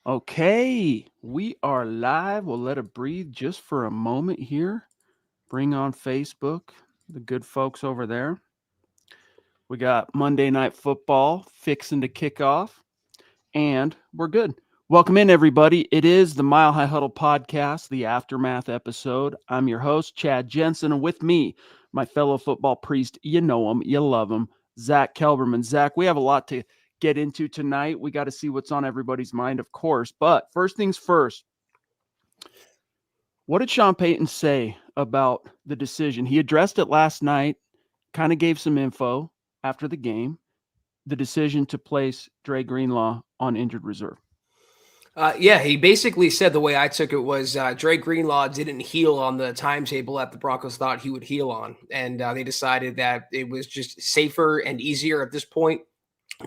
Okay, we are live. We'll let it breathe just for a moment here. Bring on Facebook, the good folks over there. We got Monday Night Football fixing to kick off, and we're good. Welcome in, everybody. It is the Mile High Huddle podcast, the aftermath episode. I'm your host, Chad Jensen, and with me, my fellow football priest. You know him, you love him, Zack Kelberman. Zack, we have a lot to get into tonight. We got to see what's on everybody's mind, of course. But first things first, what did Sean Payton say about the decision? He addressed it last night, kind of gave some info after the game, the decision to place Dre Greenlaw on injured reserve. He basically said the way I took it was Dre Greenlaw didn't heal on the timetable that the Broncos thought he would heal on. And they decided that it was just safer and easier at this point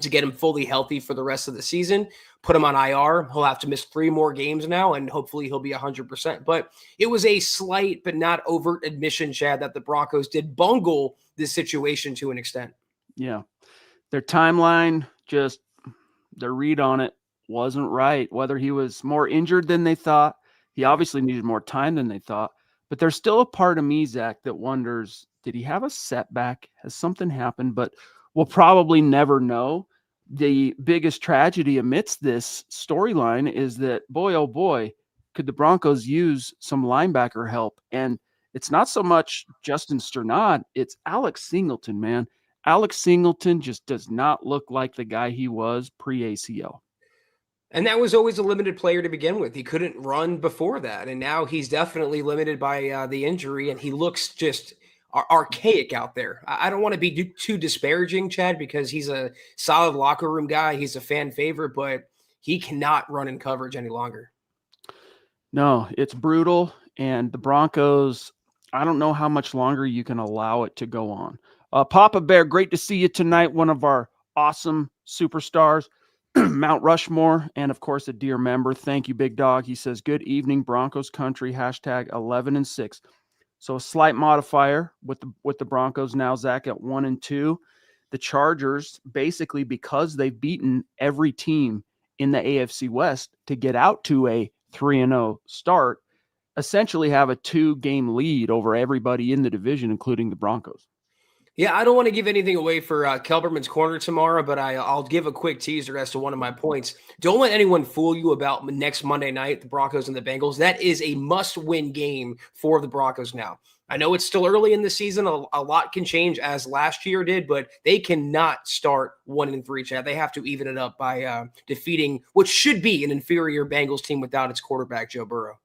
to get him fully healthy for the rest of the season, put him on IR. He'll have to miss 3 more games now, and hopefully he'll be 100%. But it was a slight but not overt admission, Chad, that the Broncos did bungle this situation to an extent. Yeah. Their timeline, just their read on it wasn't right. Whether he was more injured than they thought, he obviously needed more time than they thought. But there's still a part of me, Zack, that wonders, did he have a setback? Has something happened? But we'll probably never know. The biggest tragedy amidst this storyline is that, boy, oh boy, could the Broncos use some linebacker help. And it's not so much Justin Sternad, it's Alex Singleton, man. Alex Singleton just does not look like the guy he was pre-ACL. And that was always a limited player to begin with. He couldn't run before that. And now he's definitely limited by the injury, and he looks just archaic out there. I don't want to be too disparaging, Chad, because he's a solid locker room guy. He's a fan favorite, but he cannot run in coverage any longer. No, it's brutal. And the Broncos, I don't know how much longer you can allow it to go on. Papa Bear, great to see you tonight. One of our awesome superstars. Mount Rushmore, and of course, a dear member. Thank you, Big Dog. He says, good evening, Broncos country, hashtag 11-6. So a slight modifier with the Broncos now, Zack, at 1-2. The Chargers, basically because they've beaten every team in the AFC West to get out to a 3-0 start, essentially have a 2-game lead over everybody in the division, including the Broncos. Yeah, I don't want to give anything away for Kelberman's Corner tomorrow, but I'll give a quick teaser as to one of my points. Don't let anyone fool you about next Monday night, the Broncos and the Bengals. That is a must-win game for the Broncos now. I know it's still early in the season. A lot can change, as last year did, but they cannot start 1-3, Chad. They have to even it up by defeating what should be an inferior Bengals team without its quarterback, Joe Burrow.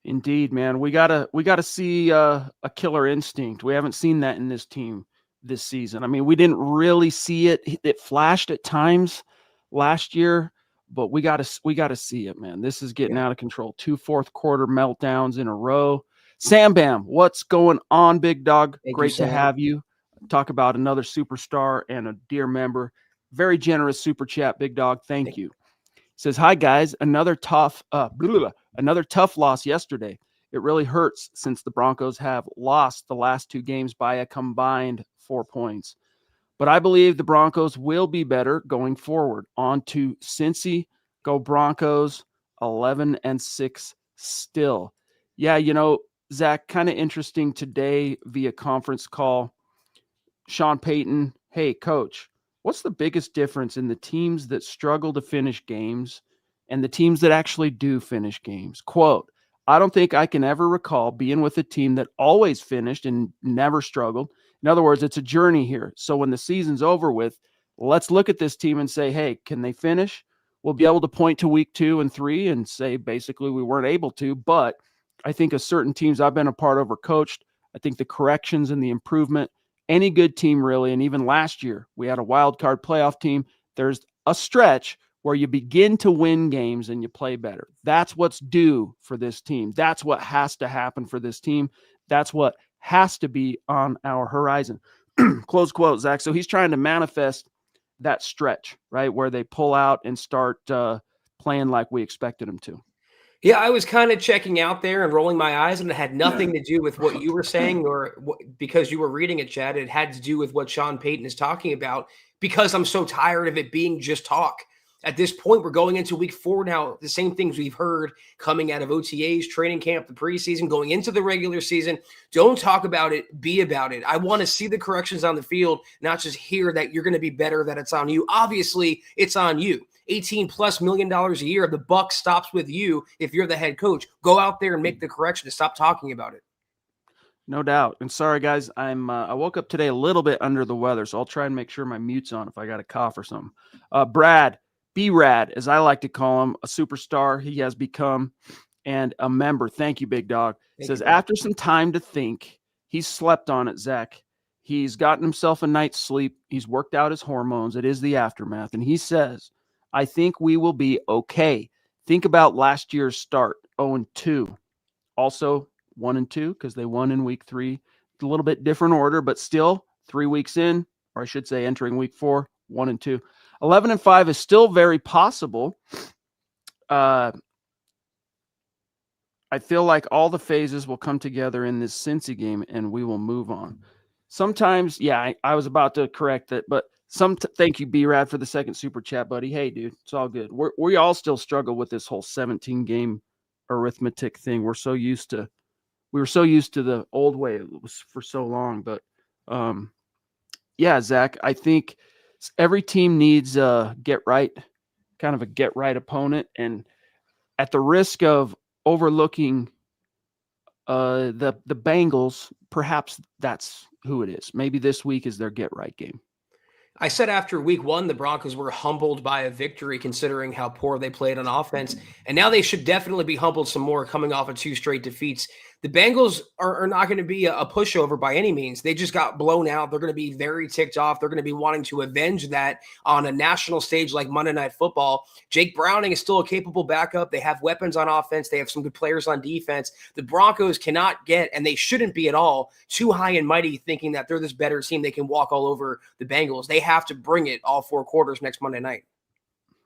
Indeed, man. We gotta see a killer instinct. We haven't seen that in this team this season. I mean, we didn't really see it. It flashed at times last year, but we gotta see it, man. This is getting out of control. 2 fourth quarter meltdowns in a row. Sam Bam, what's going on, Big Dog? Great to have you. Talk about another superstar and a dear member. Very generous super chat, Big Dog. Thank you. Says, hi guys, another tough loss yesterday. It really hurts since the Broncos have lost the last 2 games by a combined 4 points. But I believe the Broncos will be better going forward. On to Cincy. Go Broncos, 11-6 still. Yeah, you know, Zack, kind of interesting today via conference call. Sean Payton, hey, coach, what's the biggest difference in the teams that struggle to finish games and the teams that actually do finish games? Quote, I don't think I can ever recall being with a team that always finished and never struggled. In other words, it's a journey here. So when the season's over with, let's look at this team and say, hey, can they finish? We'll be able to point to week 2 and 3 and say, basically, we weren't able to. But I think of certain teams I've been a part of or coached, I think the corrections and the improvement, any good team really, and even last year, we had a wild card playoff team. There's a stretch where you begin to win games and you play better. That's what's due for this team. That's what has to happen for this team. That's what has to be on our horizon. Close quote, Zack. So he's trying to manifest that stretch, right, where they pull out and start playing like we expected them to. Yeah, I was kind of checking out there and rolling my eyes, and it had nothing to do with what you were saying or because you were reading it, Chad. It had to do with what Sean Payton is talking about, because I'm so tired of it being just talk. At this point, we're going into week 4 now. The same things we've heard coming out of OTAs, training camp, the preseason, going into the regular season. Don't talk about it, be about it. I want to see the corrections on the field, not just hear that you're going to be better, that it's on you. Obviously, it's on you. $18+ million a year. The buck stops with you if you're the head coach. Go out there and make the correction and stop talking about it. No doubt. And sorry, guys, I woke up today a little bit under the weather, so I'll try and make sure my mute's on if I got a cough or something. Brad, B-Rad, as I like to call him, a superstar he has become, and a member. Thank you, big dog. Says, after some time to think, he's slept on it, Zach. He's gotten himself a night's sleep. He's worked out his hormones. It is the aftermath. And he says, I think we will be okay. Think about last year's start, 0-2. Also, 1-2, because they won in week 3. It's a little bit different order, but still 3 weeks in, or I should say entering week 4, 1-2. 11-5 is still very possible. I feel like all the phases will come together in this Cincy game, and we will move on. Sometimes, yeah, I was about to correct it, but thank you, B-Rad, for the second super chat, buddy. Hey, dude, it's all good. We all still struggle with this whole 17-game arithmetic thing. We were so used to the old way it was for so long. But yeah, Zach, I think every team needs a kind of a get right opponent. And at the risk of overlooking the Bengals, perhaps that's who it is. Maybe this week is their get right game. I said after week 1, the Broncos were humbled by a victory considering how poor they played on offense. And now they should definitely be humbled some more coming off of 2 straight defeats. The Bengals are not going to be a pushover by any means. They just got blown out. They're going to be very ticked off. They're going to be wanting to avenge that on a national stage like Monday Night Football. Jake Browning is still a capable backup. They have weapons on offense. They have some good players on defense. The Broncos cannot get, and they shouldn't be at all, too high and mighty thinking that they're this better team. They can walk all over the Bengals. They have to bring it all 4 quarters next Monday night.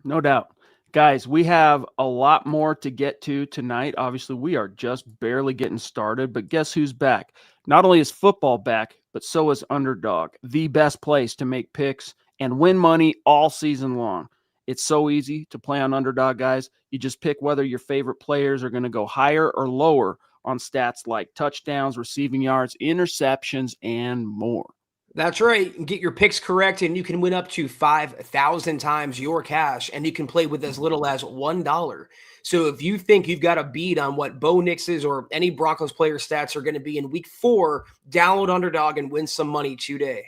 No doubt. Guys, we have a lot more to get to tonight. Obviously, we are just barely getting started, but guess who's back? Not only is football back, but so is Underdog, the best place to make picks and win money all season long. It's so easy to play on Underdog, guys. You just pick whether your favorite players are going to go higher or lower on stats like touchdowns, receiving yards, interceptions, and more. That's right. Get your picks correct, and you can win up to 5,000 times your cash, and you can play with as little as $1. So if you think you've got a beat on what Bo Nix's or any Broncos player stats are going to be in week 4, download Underdog and win some money today.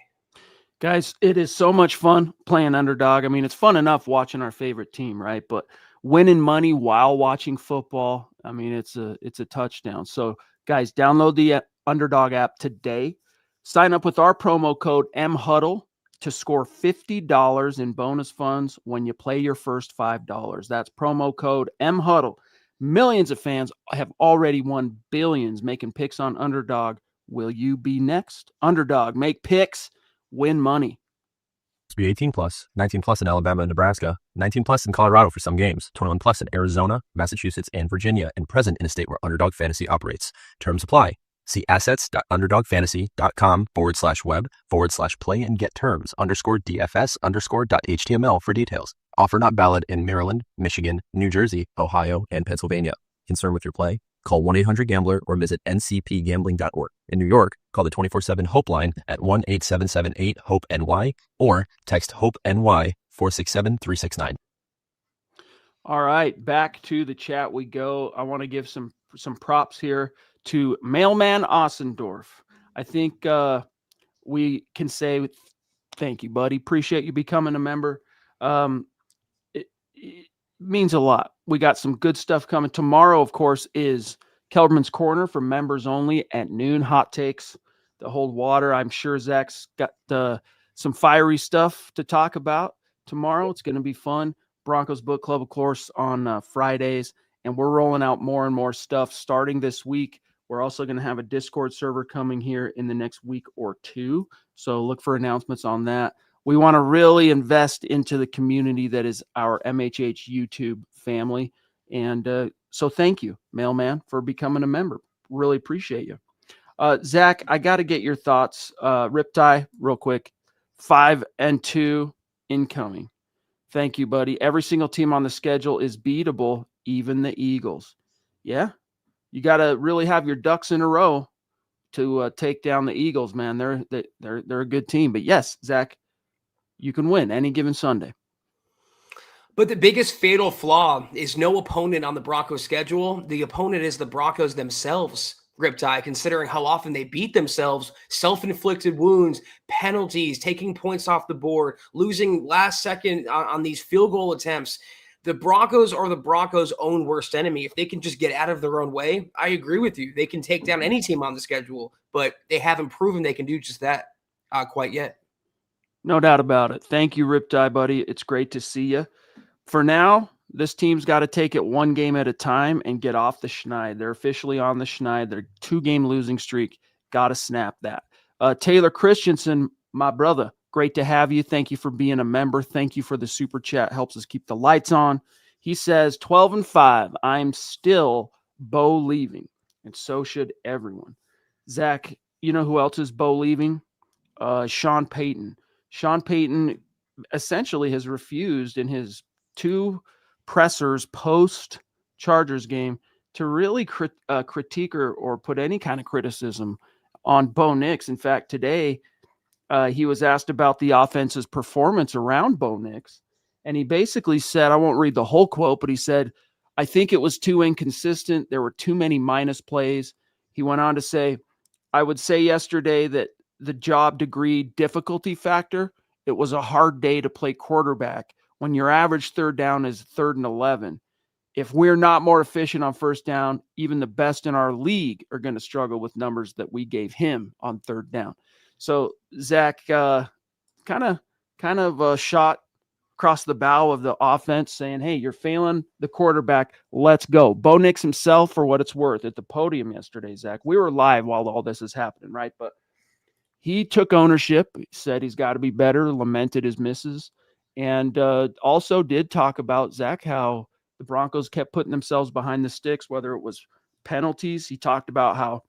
Guys, it is so much fun playing Underdog. I mean, it's fun enough watching our favorite team, right? But winning money while watching football, I mean, it's a touchdown. So, guys, download the Underdog app today. Sign up with our promo code MHuddle to score $50 in bonus funds when you play your first $5. That's promo code MHuddle. Millions of fans have already won billions making picks on Underdog. Will you be next? Underdog, make picks, win money. Be 18 plus, 19 plus in Alabama and Nebraska, 19 plus in Colorado for some games, 21 plus in Arizona, Massachusetts, and Virginia, and present in a state where Underdog Fantasy operates. Terms apply. See assets.underdogfantasy.com/web/play and get terms _DFS_.html for details. Offer not valid in Maryland, Michigan, New Jersey, Ohio, and Pennsylvania. Concerned with your play? Call 1-800-GAMBLER or visit ncpgambling.org. In New York, call the 24/7 Hope line at 1-877-8-HOPE-NY or text HOPE-NY 467-369. All right, back to the chat we go. I want to give some props here to Mailman Ossendorf. I think we can say thank you, buddy. Appreciate you becoming a member. It means a lot. We got some good stuff coming. Tomorrow, of course, is Kelberman's Corner for members only at noon. Hot takes that hold water. I'm sure Zach's got some fiery stuff to talk about tomorrow. It's going to be fun. Broncos Book Club, of course, on Fridays. And we're rolling out more and more stuff starting this week. We're also going to have a Discord server coming here in the next week or 2. So look for announcements on that. We want to really invest into the community that is our MHH YouTube family. And so thank you, Mailman, for becoming a member. Really appreciate you. Zach, I got to get your thoughts. Riptide, real quick. 5-2 incoming. Thank you, buddy. Every single team on the schedule is beatable, even the Eagles. Yeah, you got to really have your ducks in a row to take down the Eagles, man. They're a good team. But yes, Zach, you can win any given Sunday. But the biggest fatal flaw is no opponent on the Broncos schedule. The opponent is the Broncos themselves, Riptide, considering how often they beat themselves, self-inflicted wounds, penalties, taking points off the board, losing last second on these field goal attempts. The Broncos are the Broncos' own worst enemy. If they can just get out of their own way, I agree with you. They can take down any team on the schedule, but they haven't proven they can do just that quite yet. No doubt about it. Thank you, Riptide, buddy. It's great to see you. For now, this team's got to take it one game at a time and get off the schneid. They're officially on the schneid. They're 2-game losing streak. Got to snap that. Taylor Christensen, my brother, great to have you. Thank you for being a member. Thank you for the super chat. Helps us keep the lights on. He says, 12-5. I'm still Bo leaving, and so should everyone. Zach, you know who else is Bo leaving? Sean Payton. Sean Payton essentially has refused in his 2 pressers post Chargers game to really critique or put any kind of criticism on Bo Nix. In fact, today he was asked about the offense's performance around Bo Nix, and he basically said, I won't read the whole quote, but he said, I think it was too inconsistent. There were too many minus plays. He went on to say, I would say yesterday that the job degree difficulty factor, it was a hard day to play quarterback when your average third down is 3rd and 11. If we're not more efficient on first down, even the best in our league are going to struggle with numbers that we gave him on 3rd down. So Zach, kind of a shot across the bow of the offense saying, hey, you're failing the quarterback. Let's go. Bo Nix himself, for what it's worth, at the podium yesterday, Zach, we were live while all this is happening, right? But he took ownership, said he's got to be better, lamented his misses, and also did talk about, Zach, how the Broncos kept putting themselves behind the sticks, whether it was penalties. He talked about how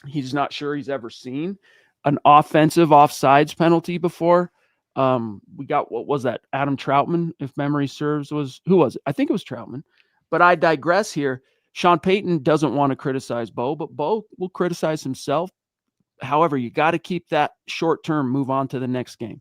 he's not sure he's ever seen an offensive offsides penalty before. We got, what was that? Adam Troutman, if memory serves, who was it? I think it was Troutman. But I digress here. Sean Payton doesn't want to criticize Bo, but Bo will criticize himself. However, you got to keep that short term, move on to the next game.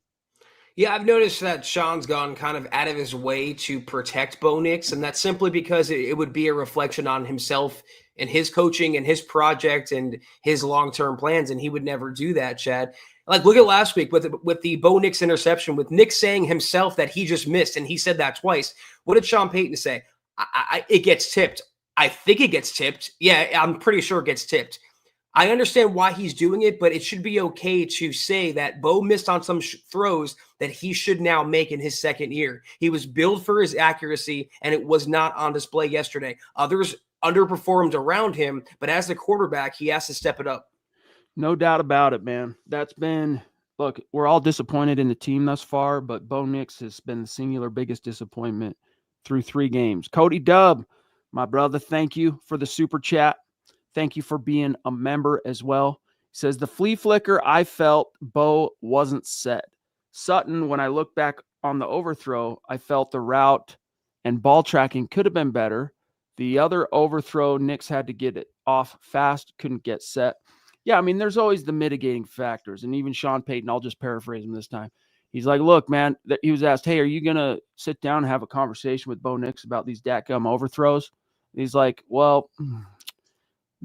Yeah, I've noticed that Sean's gone kind of out of his way to protect Bo Nix, and that's simply because it would be a reflection on himself and his coaching and his project and his long-term plans, and he would never do that, Chad. Like, look at last week with the Bo Nix interception, with Nick saying himself that he just missed, and he said that twice. What did Sean Payton say? It gets tipped. I think it gets tipped. Yeah, I'm pretty sure it gets tipped. I understand why he's doing it, but it should be okay to say that Bo missed on some throws that he should now make in his second year. He was billed for his accuracy, and it was not on display yesterday. Others underperformed around him, but as the quarterback, he has to step it up. No doubt about it, man. Look, we're all disappointed in the team thus far, but Bo Nix has been the singular biggest disappointment through 3 games. Cody Dubb, my brother, thank you for the super chat. Thank you for being a member as well. He says, the flea flicker, I felt Bo wasn't set. Sutton, when I look back on the overthrow, I felt the route and ball tracking could have been better. The other overthrow, Nix had to get it off fast, couldn't get set. Yeah, I mean, there's always the mitigating factors. And even Sean Payton, I'll just paraphrase him this time. He's like, look, man, he was asked, hey, are you going to sit down and have a conversation with Bo Nix about these dadgum overthrows? And he's like, well,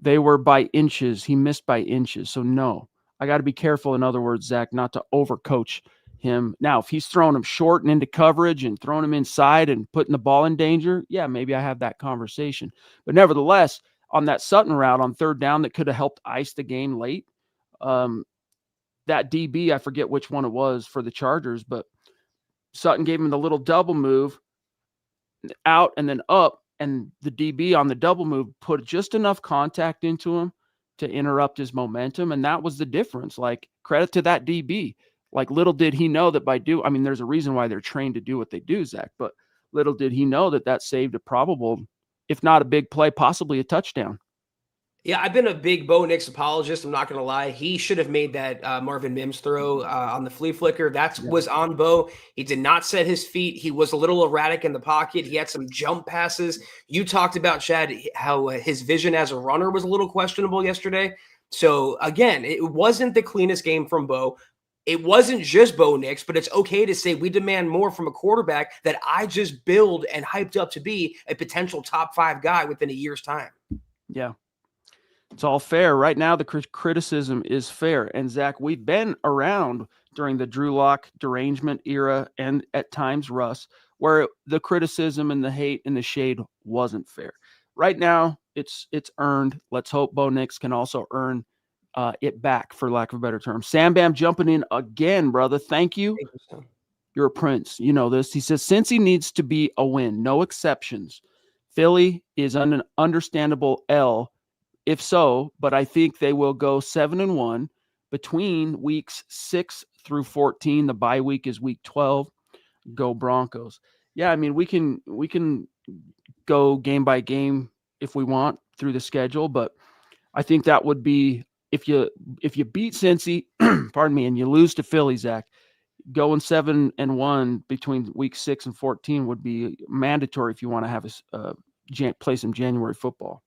they were by inches. He missed by inches. So no, I got to be careful. In other words, Zach, not to overcoach him. Now, if he's throwing him short and into coverage and throwing him inside and putting the ball in danger, yeah, maybe I have that conversation. But nevertheless, on that Sutton route on 3rd down that could have helped ice the game late, that DB, I forget which one it was for the Chargers, but Sutton gave him the little double move out and then up. And the DB on the double move put just enough contact into him to interrupt his momentum. And that was the difference. Like, credit to that DB. Like, little did he know that there's a reason why they're trained to do what they do, Zach. But little did he know that saved a probable, if not a big play, possibly a touchdown. Yeah, I've been a big Bo Nix apologist. I'm not going to lie. He should have made that Marvin Mims throw on the flea flicker. That Yeah. was on Bo. He did not set his feet. He was a little erratic in the pocket. He had some jump passes. You talked about, Chad, how his vision as a runner was a little questionable yesterday. So, again, it wasn't the cleanest game from Bo. It wasn't just Bo Nix, but it's okay to say we demand more from a quarterback that I just build and hyped up to be a potential top 5 guy within a year's time. Yeah. It's all fair. Right now, the criticism is fair. And Zach, we've been around during the Drew Lock derangement era and at times Russ, where the criticism and the hate and the shade wasn't fair. Right now, it's earned. Let's hope Bo Nix can also earn it back, for lack of a better term. Sam Bam jumping in again, brother. Thank you. Thank you, son. You're a prince. You know this. He says, since he needs to be a win, no exceptions. Philly is an understandable L if so, but I think they will go 7-1 between weeks 6 through 14. The bye week is week 12. Go Broncos. Yeah, I mean, we can go game by game if we want through the schedule, but I think that would be if you beat Cincy, pardon me, and you lose to Philly, Zach, going 7-1 between week 6 and 14 would be mandatory if you want to have play some January football.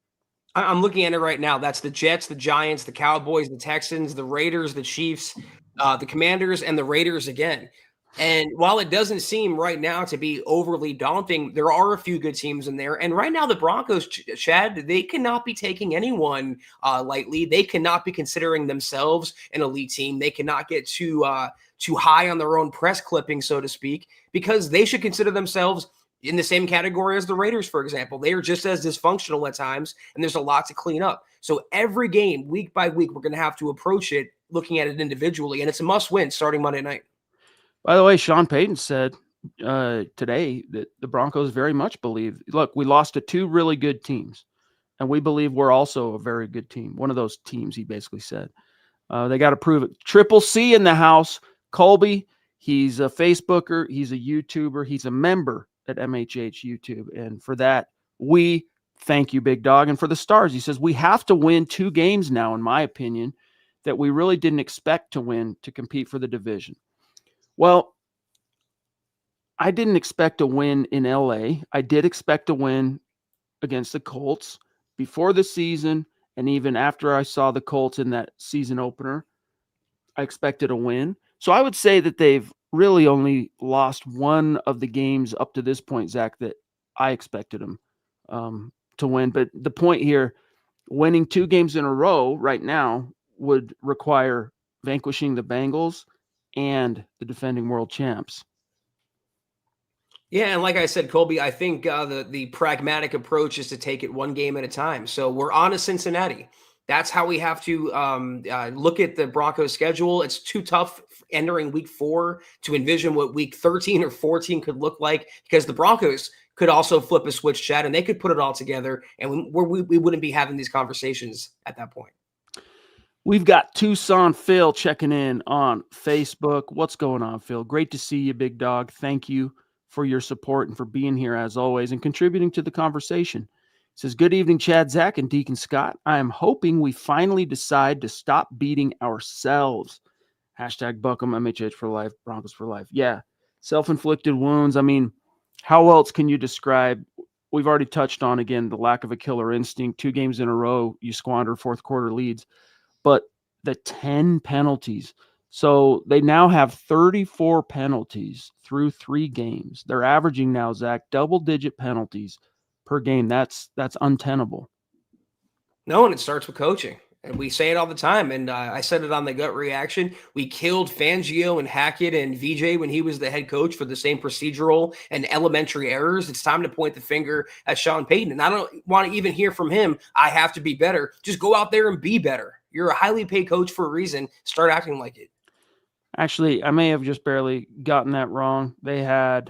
I'm looking at it right now. That's the Jets, the Giants, the Cowboys, the Texans, the Raiders, the Chiefs, the Commanders, and the Raiders again. And while it doesn't seem right now to be overly daunting, there are a few good teams in there. And right now, the Broncos, Chad, they cannot be taking anyone lightly. They cannot be considering themselves an elite team. They cannot get too high on their own press clipping, so to speak, because they should consider themselves in the same category as the Raiders, for example. They are just as dysfunctional at times, and there's a lot to clean up. So every game, week by week, we're going to have to approach it looking at it individually, and it's a must-win starting Monday night. By the way, Sean Payton said today that the Broncos very much believe, look, we lost to 2 really good teams, and we believe we're also a very good team. One of those teams, he basically said. They got to prove it. Triple C in the house. Colby, he's a Facebooker. He's a YouTuber. He's a member at MHH YouTube. And for that, we thank you, Big Dog. And for the Stars, he says, we have to win 2 games now, in my opinion, that we really didn't expect to win to compete for the division. Well, I didn't expect a win in LA. I did expect a win against the Colts before the season. And even after I saw the Colts in that season opener, I expected a win. So I would say that they've really only lost one of the games up to this point, Zach, that I expected them to win. But the point here, winning 2 games in a row right now would require vanquishing the Bengals and the defending world champs. Yeah, and like I said, Colby, I think the pragmatic approach is to take it one game at a time. So we're on to Cincinnati. That's how we have to look at the Broncos schedule. It's too tough entering week 4 to envision what week 13 or 14 could look like, because the Broncos could also flip a switch, Chad, and they could put it all together, and we wouldn't be having these conversations at that point. We've got Tucson Phil checking in on Facebook. What's going on, Phil? Great to see you, Big Dog. Thank you for your support and for being here as always and contributing to the conversation. It says, good evening, Chad, Zach, and Deacon Scott. I am hoping we finally decide to stop beating ourselves. Hashtag Buckham, MHH for life, Broncos for life. Yeah, self-inflicted wounds. I mean, how else can you describe? We've already touched on, again, the lack of a killer instinct. 2 games in a row, you squander fourth quarter leads. But the 10 penalties. So they now have 34 penalties through 3 games. They're averaging now, Zach, double-digit penalties per game. That's untenable. No, and it starts with coaching. And we say it all the time. And I said it on the gut reaction. We killed Fangio and Hackett and VJ when he was the head coach for the same procedural and elementary errors. It's time to point the finger at Sean Payton. And I don't want to even hear from him, I have to be better. Just go out there and be better. You're a highly paid coach for a reason. Start acting like it. Actually, I may have just barely gotten that wrong. I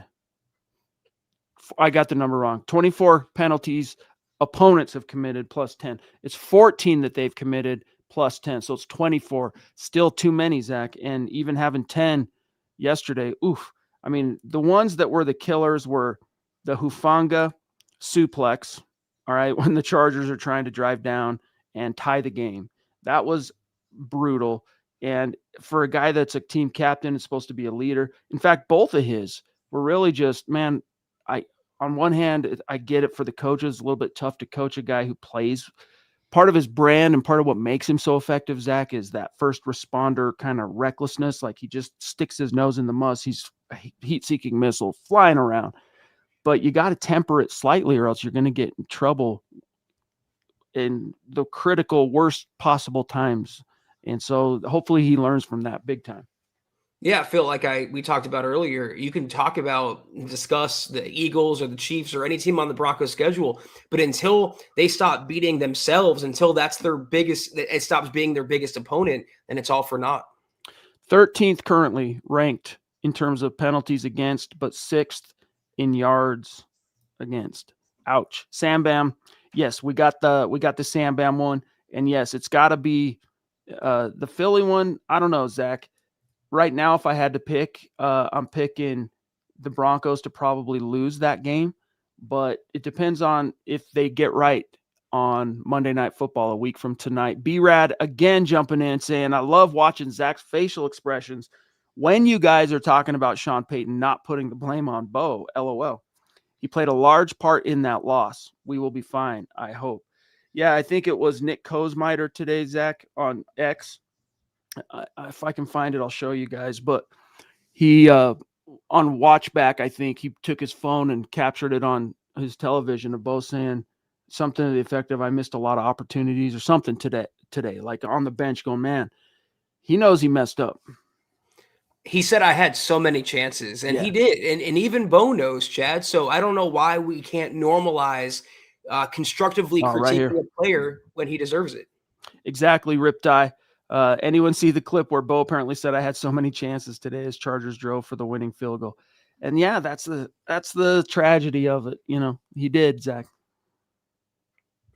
got the number wrong. 24 penalties opponents have committed plus 10. It's 14 that they've committed plus 10. So it's 24. Still too many, Zach. And even having 10 yesterday, oof. I mean, the ones that were the killers were the Hufanga suplex, all right, when the Chargers are trying to drive down and tie the game. That was brutal. And for a guy that's a team captain, it's supposed to be a leader. In fact, both of his were really just, man, on one hand, I get it for the coaches. It's a little bit tough to coach a guy who plays. Part of his brand and part of what makes him so effective, Zach, is that first responder kind of recklessness. Like he just sticks his nose in the must. He's a heat-seeking missile flying around. But you got to temper it slightly or else you're going to get in trouble in the critical, worst possible times. And so hopefully he learns from that big time. Yeah, Phil, like we talked about earlier, you can talk about and discuss the Eagles or the Chiefs or any team on the Broncos schedule, but until they stop beating themselves, until that's their biggest, it stops being their biggest opponent, then it's all for naught. 13th currently ranked in terms of penalties against, but 6th in yards against. Ouch. Sam Bam. Yes, we got the Sam Bam one. And yes, it's got to be the Philly one. I don't know, Zach. Right now, if I had to pick, I'm picking the Broncos to probably lose that game. But it depends on if they get right on Monday Night Football a week from tonight. B-Rad again jumping in saying, I love watching Zach's facial expressions when you guys are talking about Sean Payton not putting the blame on Bo, LOL. He played a large part in that loss. We will be fine, I hope. Yeah, I think it was Nick Kosmiter today, Zach, on X. If I can find it, I'll show you guys. But he, on Watchback, I think he took his phone and captured it on his television of Bo saying something to the effect of, I missed a lot of opportunities or something today, like on the bench going, man, he knows he messed up. He said I had so many chances, and Yeah. he did. And even Bo knows, Chad. So I don't know why we can't normalize constructively critiquing right a player when he deserves it. Exactly, Riptide. Anyone see the clip where Bo apparently said I had so many chances today as Chargers drove for the winning field goal? And yeah, that's the tragedy of it. You know, he did, Zach.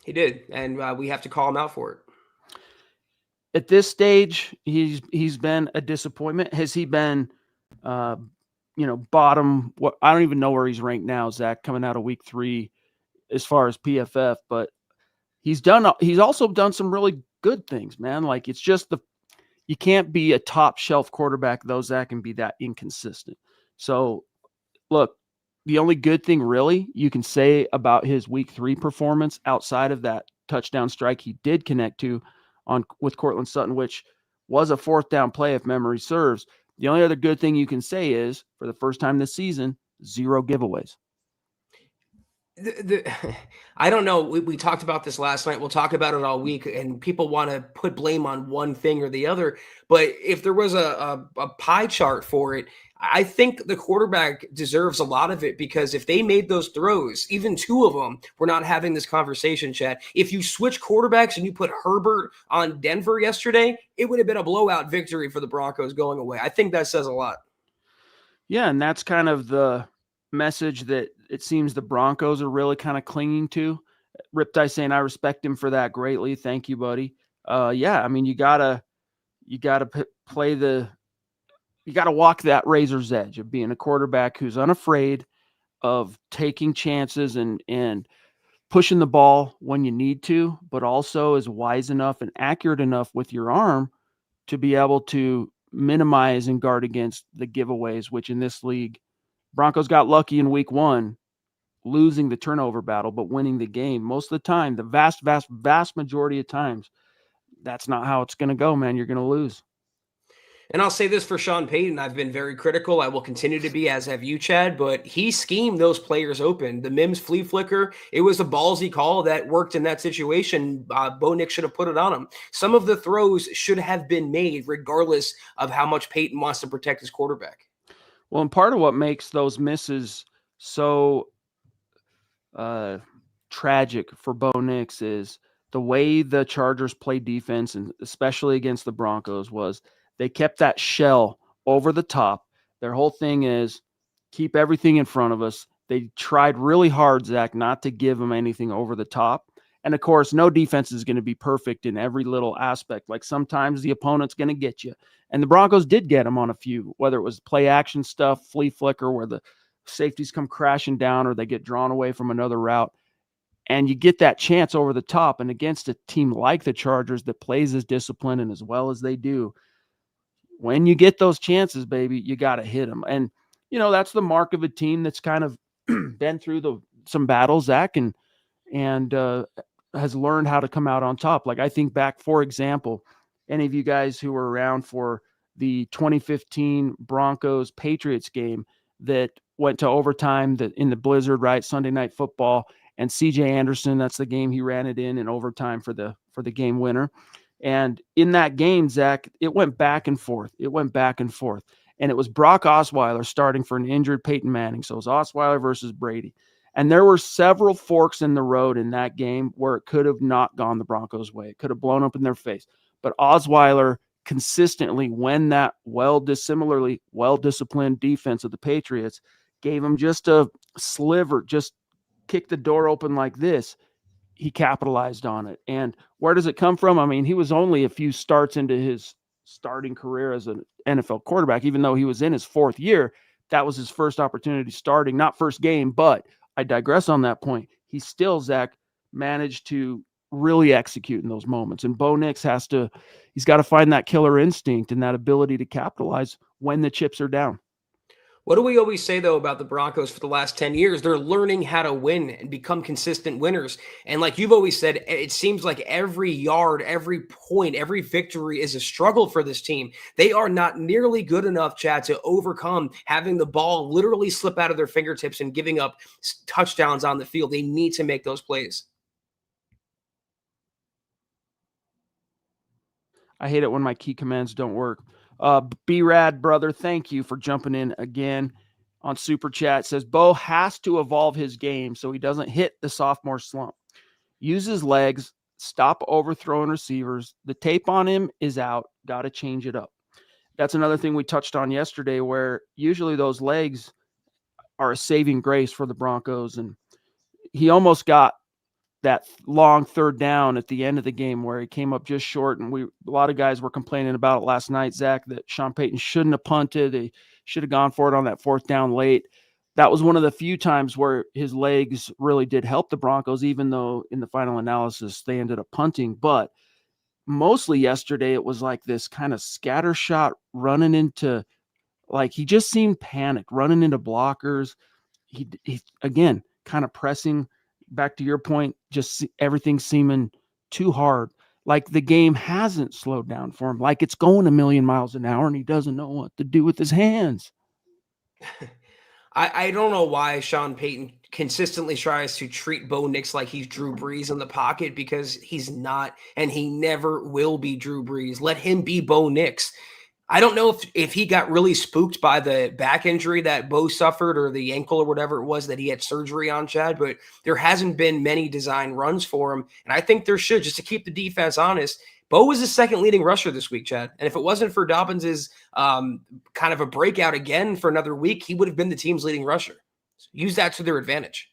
He did, and we have to call him out for it. At this stage, he's been a disappointment. Has he been, bottom? What I don't even know where he's ranked now, Zach, coming out of week 3 as far as PFF, but he's also done some really good things, man. Like it's just you can't be a top shelf quarterback though, Zach, and be that inconsistent. So look, the only good thing really you can say about his week 3 performance outside of that touchdown strike he did connect to with Cortland Sutton, which was a 4th down play if memory serves. The only other good thing you can say is for the first time this season, 0 giveaways. I don't know. We talked about this last night. We'll talk about it all week, and people want to put blame on one thing or the other. But if there was a pie chart for it, I think the quarterback deserves a lot of it, because if they made those throws, even 2 of them, we're not having this conversation, Chad. If you switch quarterbacks and you put Herbert on Denver yesterday, it would have been a blowout victory for the Broncos going away. I think that says a lot. Yeah, and that's kind of the message that it seems the Broncos are really kind of clinging to. Riptide saying, I respect him for that greatly. Thank you, buddy. Yeah, I mean, you gotta walk that razor's edge of being a quarterback who's unafraid of taking chances and pushing the ball when you need to, but also is wise enough and accurate enough with your arm to be able to minimize and guard against the giveaways, which in this league, Broncos got lucky in week 1, losing the turnover battle, but winning the game. Most of the time, the vast, vast, vast majority of times, that's not how it's going to go, man. You're going to lose. And I'll say this for Sean Payton. I've been very critical. I will continue to be, as have you, Chad, but he schemed those players open. The Mims flea flicker, it was a ballsy call that worked in that situation. Bo Nix should have put it on him. Some of the throws should have been made regardless of how much Payton wants to protect his quarterback. Well, and part of what makes those misses so tragic for Bo Nix is the way the Chargers play defense, and especially against the Broncos, was they kept that shell over the top. Their whole thing is keep everything in front of us. They tried really hard, Zach, not to give them anything over the top. And of course, no defense is going to be perfect in every little aspect. Like sometimes the opponent's going to get you. And the Broncos did get them on a few, whether it was play action stuff, flea flicker, where the safeties come crashing down or they get drawn away from another route. and you get that chance over the top, and against a team like the Chargers that plays as disciplined and as well as they do, when you get those chances, baby, you got to hit them. And, that's the mark of a team that's kind of been through some battles, Zach, and has learned how to come out on top. Like, I think back, for example, any of you guys who were around for the 2015 Broncos Patriots game that went to overtime in the blizzard, right? Sunday Night Football, and CJ Anderson, that's the game he ran it in overtime for the game winner. And in that game, Zach, it went back and forth. And it was Brock Osweiler starting for an injured Peyton Manning. So it was Osweiler versus Brady. And there were several forks in the road in that game where it could have not gone the Broncos' way. It could have blown up in their face. But Osweiler consistently, when that similarly well-disciplined defense of the Patriots gave him just a sliver, just kicked the door open like this, he capitalized on it. And where does it come from? I mean, he was only a few starts into his starting career as an NFL quarterback, even though he was in his fourth year. That was his first opportunity starting, not first game, but I digress on that point. He still, Zach, managed to really execute in those moments. And Bo Nix he's got to find that killer instinct and that ability to capitalize when the chips are down. What do we always say, though, about the Broncos for the last 10 years? They're learning how to win and become consistent winners. And like you've always said, it seems like every yard, every point, every victory is a struggle for this team. They are not nearly good enough, Chad, to overcome having the ball literally slip out of their fingertips and giving up touchdowns on the field. They need to make those plays. I hate it when my key commands don't work. B-Rad, brother, thank you for jumping in again on Super Chat. Says, Bo has to evolve his game so he doesn't hit the sophomore slump. Use his legs, stop overthrowing receivers. The tape on him is out. Got to change it up. That's another thing we touched on yesterday, where usually those legs are a saving grace for the Broncos. And he almost got that long third down at the end of the game where he came up just short. And a lot of guys were complaining about it last night, Zach, that Sean Payton shouldn't have punted. They should have gone for it on that fourth down late. That was one of the few times where his legs really did help the Broncos, even though in the final analysis they ended up punting. But mostly yesterday, it was like this kind of scatter shot running into, like, he just seemed panicked, running into blockers. He again, kind of pressing. Back to your point, just everything seeming too hard. Like the game hasn't slowed down for him. Like it's going a million miles an hour and he doesn't know what to do with his hands. I don't know why Sean Payton consistently tries to treat Bo Nix like he's Drew Brees in the pocket, because he's not, and he never will be Drew Brees. Let him be Bo Nix. I don't know if he got really spooked by the back injury that Bo suffered, or the ankle or whatever it was that he had surgery on, Chad, but there hasn't been many design runs for him. And I think there should, just to keep the defense honest. Bo was the second leading rusher this week, Chad. And if it wasn't for Dobbins's kind of a breakout again for another week, he would have been the team's leading rusher. So use that to their advantage.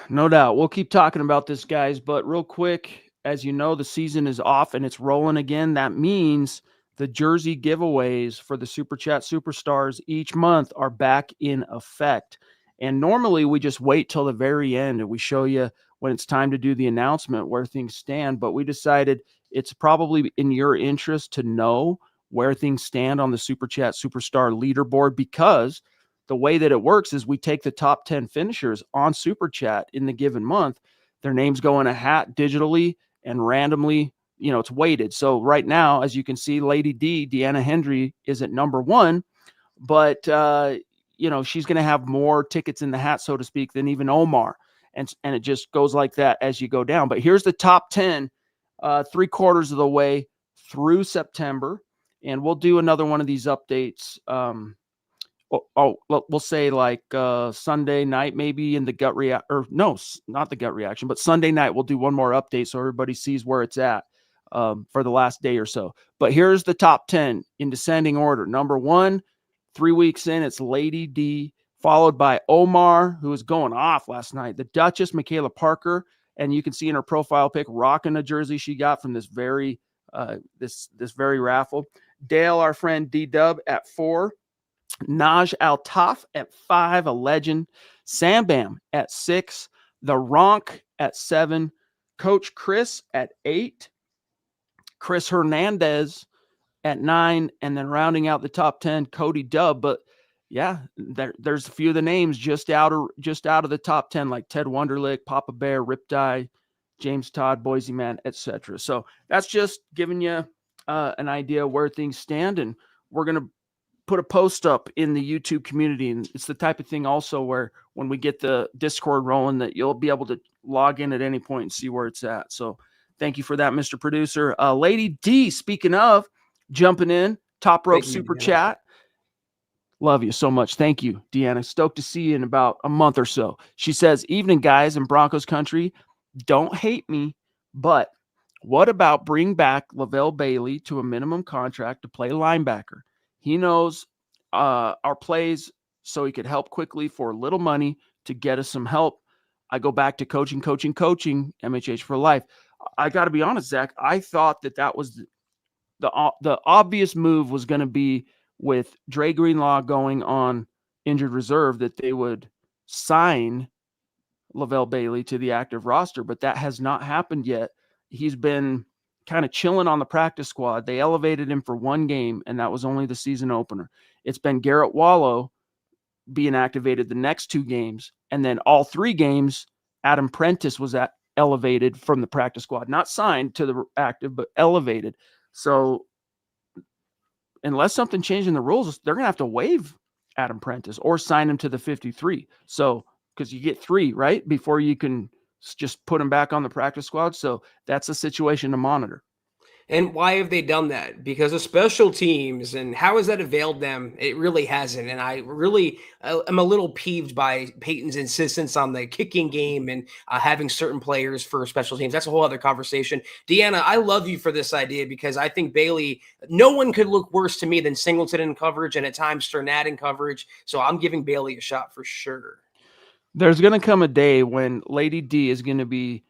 No doubt. We'll keep talking about this, guys. But real quick, as you know, the season is off and it's rolling again. That means the jersey giveaways for the Super Chat Superstars each month are back in effect. And normally we just wait till the very end and we show you when it's time to do the announcement where things stand. But we decided it's probably in your interest to know where things stand on the Super Chat Superstar leaderboard, because the way that it works is we take the top 10 finishers on Super Chat in the given month. Their names go in a hat digitally and randomly, it's weighted. So right now, as you can see, Lady D, Deanna Hendry, is at number 1, but she's going to have more tickets in the hat, so to speak, than even Omar. And it just goes like that as you go down. But here's the top 10, 3/4 of the way through September. And we'll do another one of these updates. We'll say like Sunday night, maybe in the gut react, or no, not the gut reaction, but Sunday night, we'll do one more update so everybody sees where it's at for the last day or so. But here's the top 10 in descending order. Number 1, 3 weeks in, it's Lady D, followed by Omar, who was going off last night. The Duchess, Michaela Parker, and you can see in her profile pic, rocking a jersey she got from this very raffle. Dale, our friend D-Dub, at 4. Naj Altaf at 5, a legend. Sam Bam at 6. The Ronk at 7, Coach Chris at 8, Chris Hernandez at 9, and then rounding out the top 10, Cody Dubb. But yeah, there's a few of the names just out of the top 10, like Ted Wunderlich, Papa Bear, Riptide, James Todd, Boise Man, etc. So that's just giving you an idea where things stand, and we're going to put a post up in the YouTube community. And it's the type of thing also where when we get the Discord rolling that you'll be able to log in at any point and see where it's at. So thank you for that, Mr. Producer. Lady D, speaking of, jumping in, top rope super chat. Love you so much. Thank you, Deanna. Stoked to see you in about a month or so. She says, evening guys in Broncos country, don't hate me, but what about bring back Lavelle Bailey to a minimum contract to play linebacker? He knows our plays, so he could help quickly for little money to get us some help. I go back to coaching, MHH for life. I got to be honest, Zach, I thought that was the obvious move was going to be with Dre Greenlaw going on injured reserve, that they would sign Lavelle Bailey to the active roster, but that has not happened yet. He's been kind of chilling on the practice squad. They elevated him for one game, and that was only the season opener. It's been Garrett Wallow being activated the next 2 games, and then all 3 games, Adam Prentice was elevated from the practice squad, not signed to the active, but elevated. So unless something changed in the rules, they're going to have to waive Adam Prentice or sign him to the 53. So, because you get 3, right, before you can just put him back on the practice squad. So that's a situation to monitor. And why have they done that? Because of special teams, and how has that availed them? It really hasn't. And I really am a little peeved by Peyton's insistence on the kicking game and having certain players for special teams. That's a whole other conversation. Deanna, I love you for this idea because I think Bailey, no one could look worse to me than Singleton in coverage and at times Sternad in coverage. So I'm giving Bailey a shot for sure. There's going to come a day when Lady D is going to be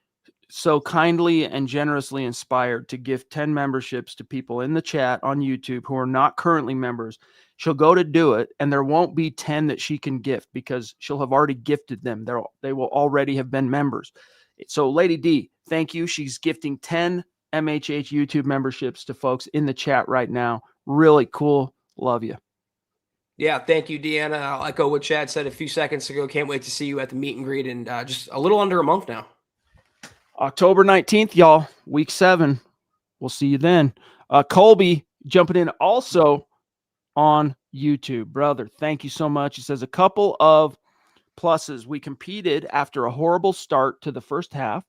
so kindly and generously inspired to give 10 memberships to people in the chat on YouTube who are not currently members. She'll go to do it, and there won't be 10 that she can gift because she'll have already gifted them. They will already have been members. So Lady D, thank you. She's gifting 10 MHH YouTube memberships to folks in the chat right now. Really cool. Love you. Yeah, thank you, Deanna. I'll echo what Chad said a few seconds ago. Can't wait to see you at the meet and greet in just a little under a month now. October 19th, y'all, week 7. We'll see you then. Colby jumping in also on YouTube. Brother, thank you so much. He says a couple of pluses. We competed after a horrible start to the first half,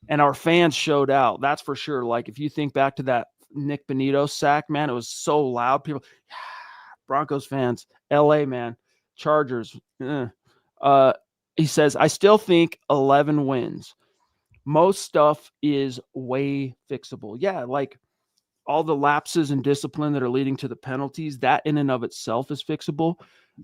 and our fans showed out. That's for sure. Like, if you think back to that Nick Benito sack, man, it was so loud. People, Broncos fans, LA, man, Chargers. He says, I still think 11 wins. Most stuff is way fixable. Yeah, like all the lapses in discipline that are leading to the penalties, that in and of itself is fixable.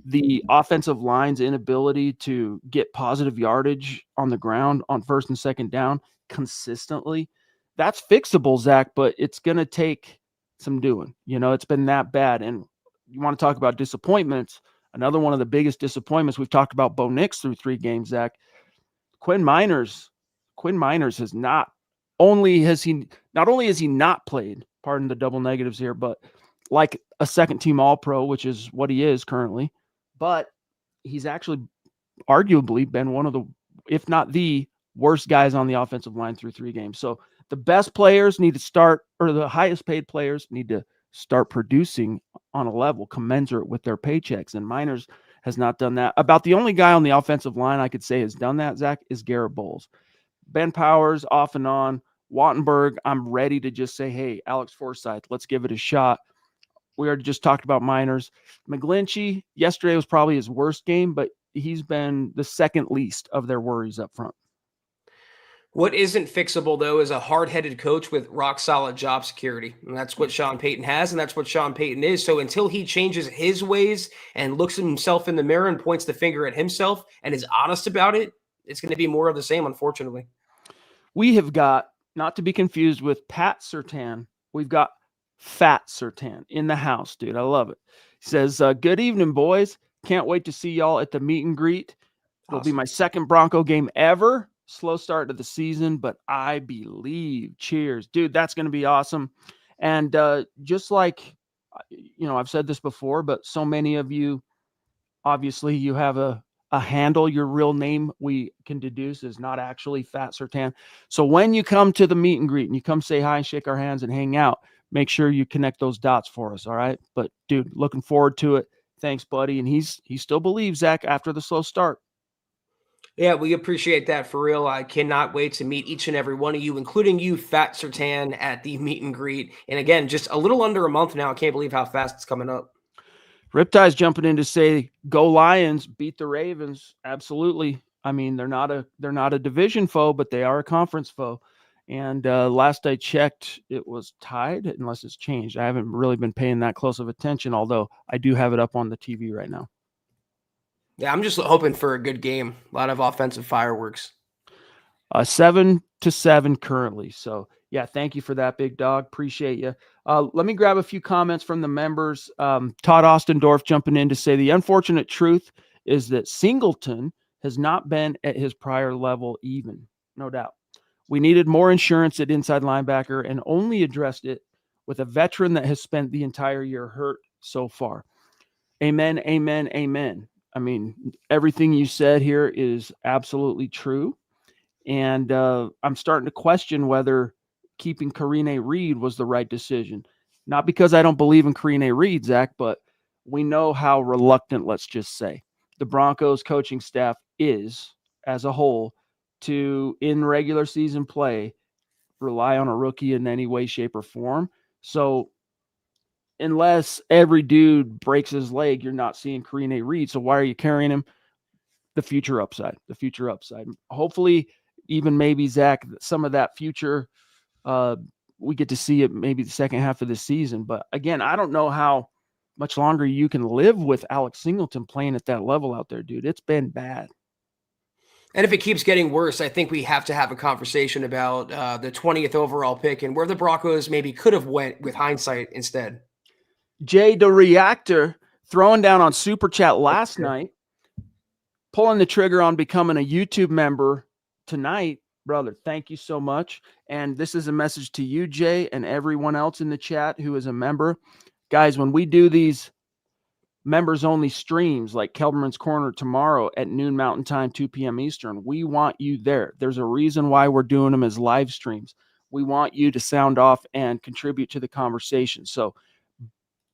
The offensive line's inability to get positive yardage on the ground on first and second down consistently, that's fixable, Zach, but it's going to take some doing. You know, it's been that bad. And you want to talk about disappointments. Another one of the biggest disappointments, we've talked about Bo Nix through 3 games, Zach. Quinn Miners has not only has he not played, pardon the double negatives here, but like a second team All-Pro, which is what he is currently, but he's actually arguably been one of the, if not the worst guys on the offensive line through 3 games. So the best players need to start, or the highest paid players need to start producing on a level commensurate with their paychecks. And Miners has not done that. About the only guy on the offensive line I could say has done that, Zach, is Garrett Bowles. Ben Powers off and on. Wattenberg, I'm ready to just say, hey, Alex Forsythe, let's give it a shot. We already just talked about Miners. McGlinchey, yesterday was probably his worst game, but he's been the second least of their worries up front. What isn't fixable, though, is a hard-headed coach with rock-solid job security. And that's what Sean Payton has, and that's what Sean Payton is. So until he changes his ways and looks at himself in the mirror and points the finger at himself and is honest about it, it's going to be more of the same, unfortunately. We have got, not to be confused with Pat Surtain, we've got Fat Surtain in the house, dude. I love it. He says, good evening, boys. Can't wait to see y'all at the meet and greet. It'll be my second Bronco game ever. slow start to the season, but I believe. Cheers, dude. That's going to be awesome. And just like, I've said this before, but so many of you, obviously, you have a handle. Your real name, we can deduce, is not actually Fat Sertan. So when you come to the meet and greet and you come say hi and shake our hands and hang out, make sure you connect those dots for us. All right. But dude, looking forward to it. Thanks, buddy. And he still believes, Zach, after the slow start. Yeah, we appreciate that for real. I cannot wait to meet each and every one of you, including you, Fat Sertan, at the meet and greet. And again, just a little under a month now. I can't believe how fast it's coming up. Riptide's jumping in to say, "Go Lions, beat the Ravens." Absolutely. I mean, they're not a division foe, but they are a conference foe. And last I checked, it was tied, unless it's changed. I haven't really been paying that close of attention, although I do have it up on the TV right now. Yeah, I'm just hoping for a good game. A lot of offensive fireworks. 7-7 currently. So yeah, thank you for that, big dog. Appreciate you. Let me grab a few comments from the members. Todd Ostendorf jumping in to say, the unfortunate truth is that Singleton has not been at his prior level even. No doubt. We needed more insurance at inside linebacker and only addressed it with a veteran that has spent the entire year hurt so far. Amen, amen, amen. I mean, everything you said here is absolutely true. And I'm starting to question whether keeping Karine Reed was the right decision. Not because I don't believe in Karine Reed, Zach, but we know how reluctant, let's just say, the Broncos coaching staff is as a whole to, in regular season play, rely on a rookie in any way, shape, or form. So unless every dude breaks his leg, you're not seeing Karine Reed. So why are you carrying him? The future upside. Hopefully, even maybe, Zach, some of that future, we get to see it maybe the second half of the season. But again, I don't know how much longer you can live with Alex Singleton playing at that level out there, dude. It's been bad. And if it keeps getting worse, I think we have to have a conversation about the 20th overall pick and where the Broncos maybe could have went with hindsight instead. Jay the Reactor throwing down on Super Chat last night, pulling the trigger on becoming a YouTube member tonight. Brother, thank you so much. And this is a message to you, Jay, and everyone else in the chat who is a member. Guys, when we do these members-only streams like Kelberman's Corner tomorrow at noon Mountain Time, 2 p.m. Eastern, we want you there. There's a reason why we're doing them as live streams. We want you to sound off and contribute to the conversation. So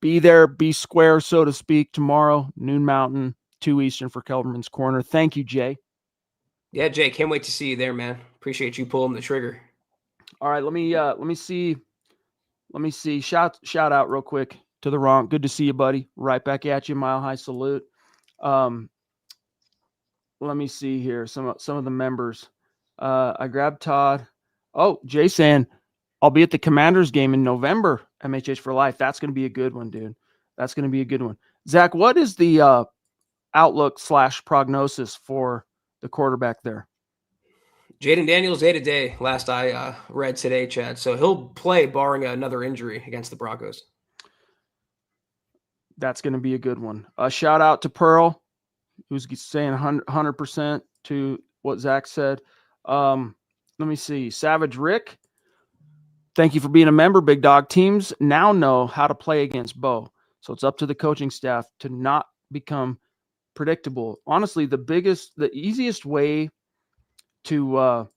be there, be square, so to speak, tomorrow, noon Mountain, 2 Eastern for Kelberman's Corner. Thank you, Jay. Yeah, Jay, can't wait to see you there, man. Appreciate you pulling the trigger. All right, let me see. Shout out real quick to the Ronk. Good to see you, buddy. Right back at you. Mile high salute. Let me see here. Some of the members. I grabbed Todd. Oh, Jay saying, I'll be at the Commanders game in November. MHH for life. That's going to be a good one, dude. That's going to be a good one. Zach, what is the outlook / prognosis for the quarterback there? Jaden Daniels day-to-day, last I read today, Chad. So he'll play barring another injury against the Broncos. That's going to be a good one. Shout out to Pearl, who's saying 100% to what Zach said. Let me see. Savage Rick, thank you for being a member, Big Dog. Teams now know how to play against Bo. So it's up to the coaching staff to not become predictable. Honestly, the easiest way to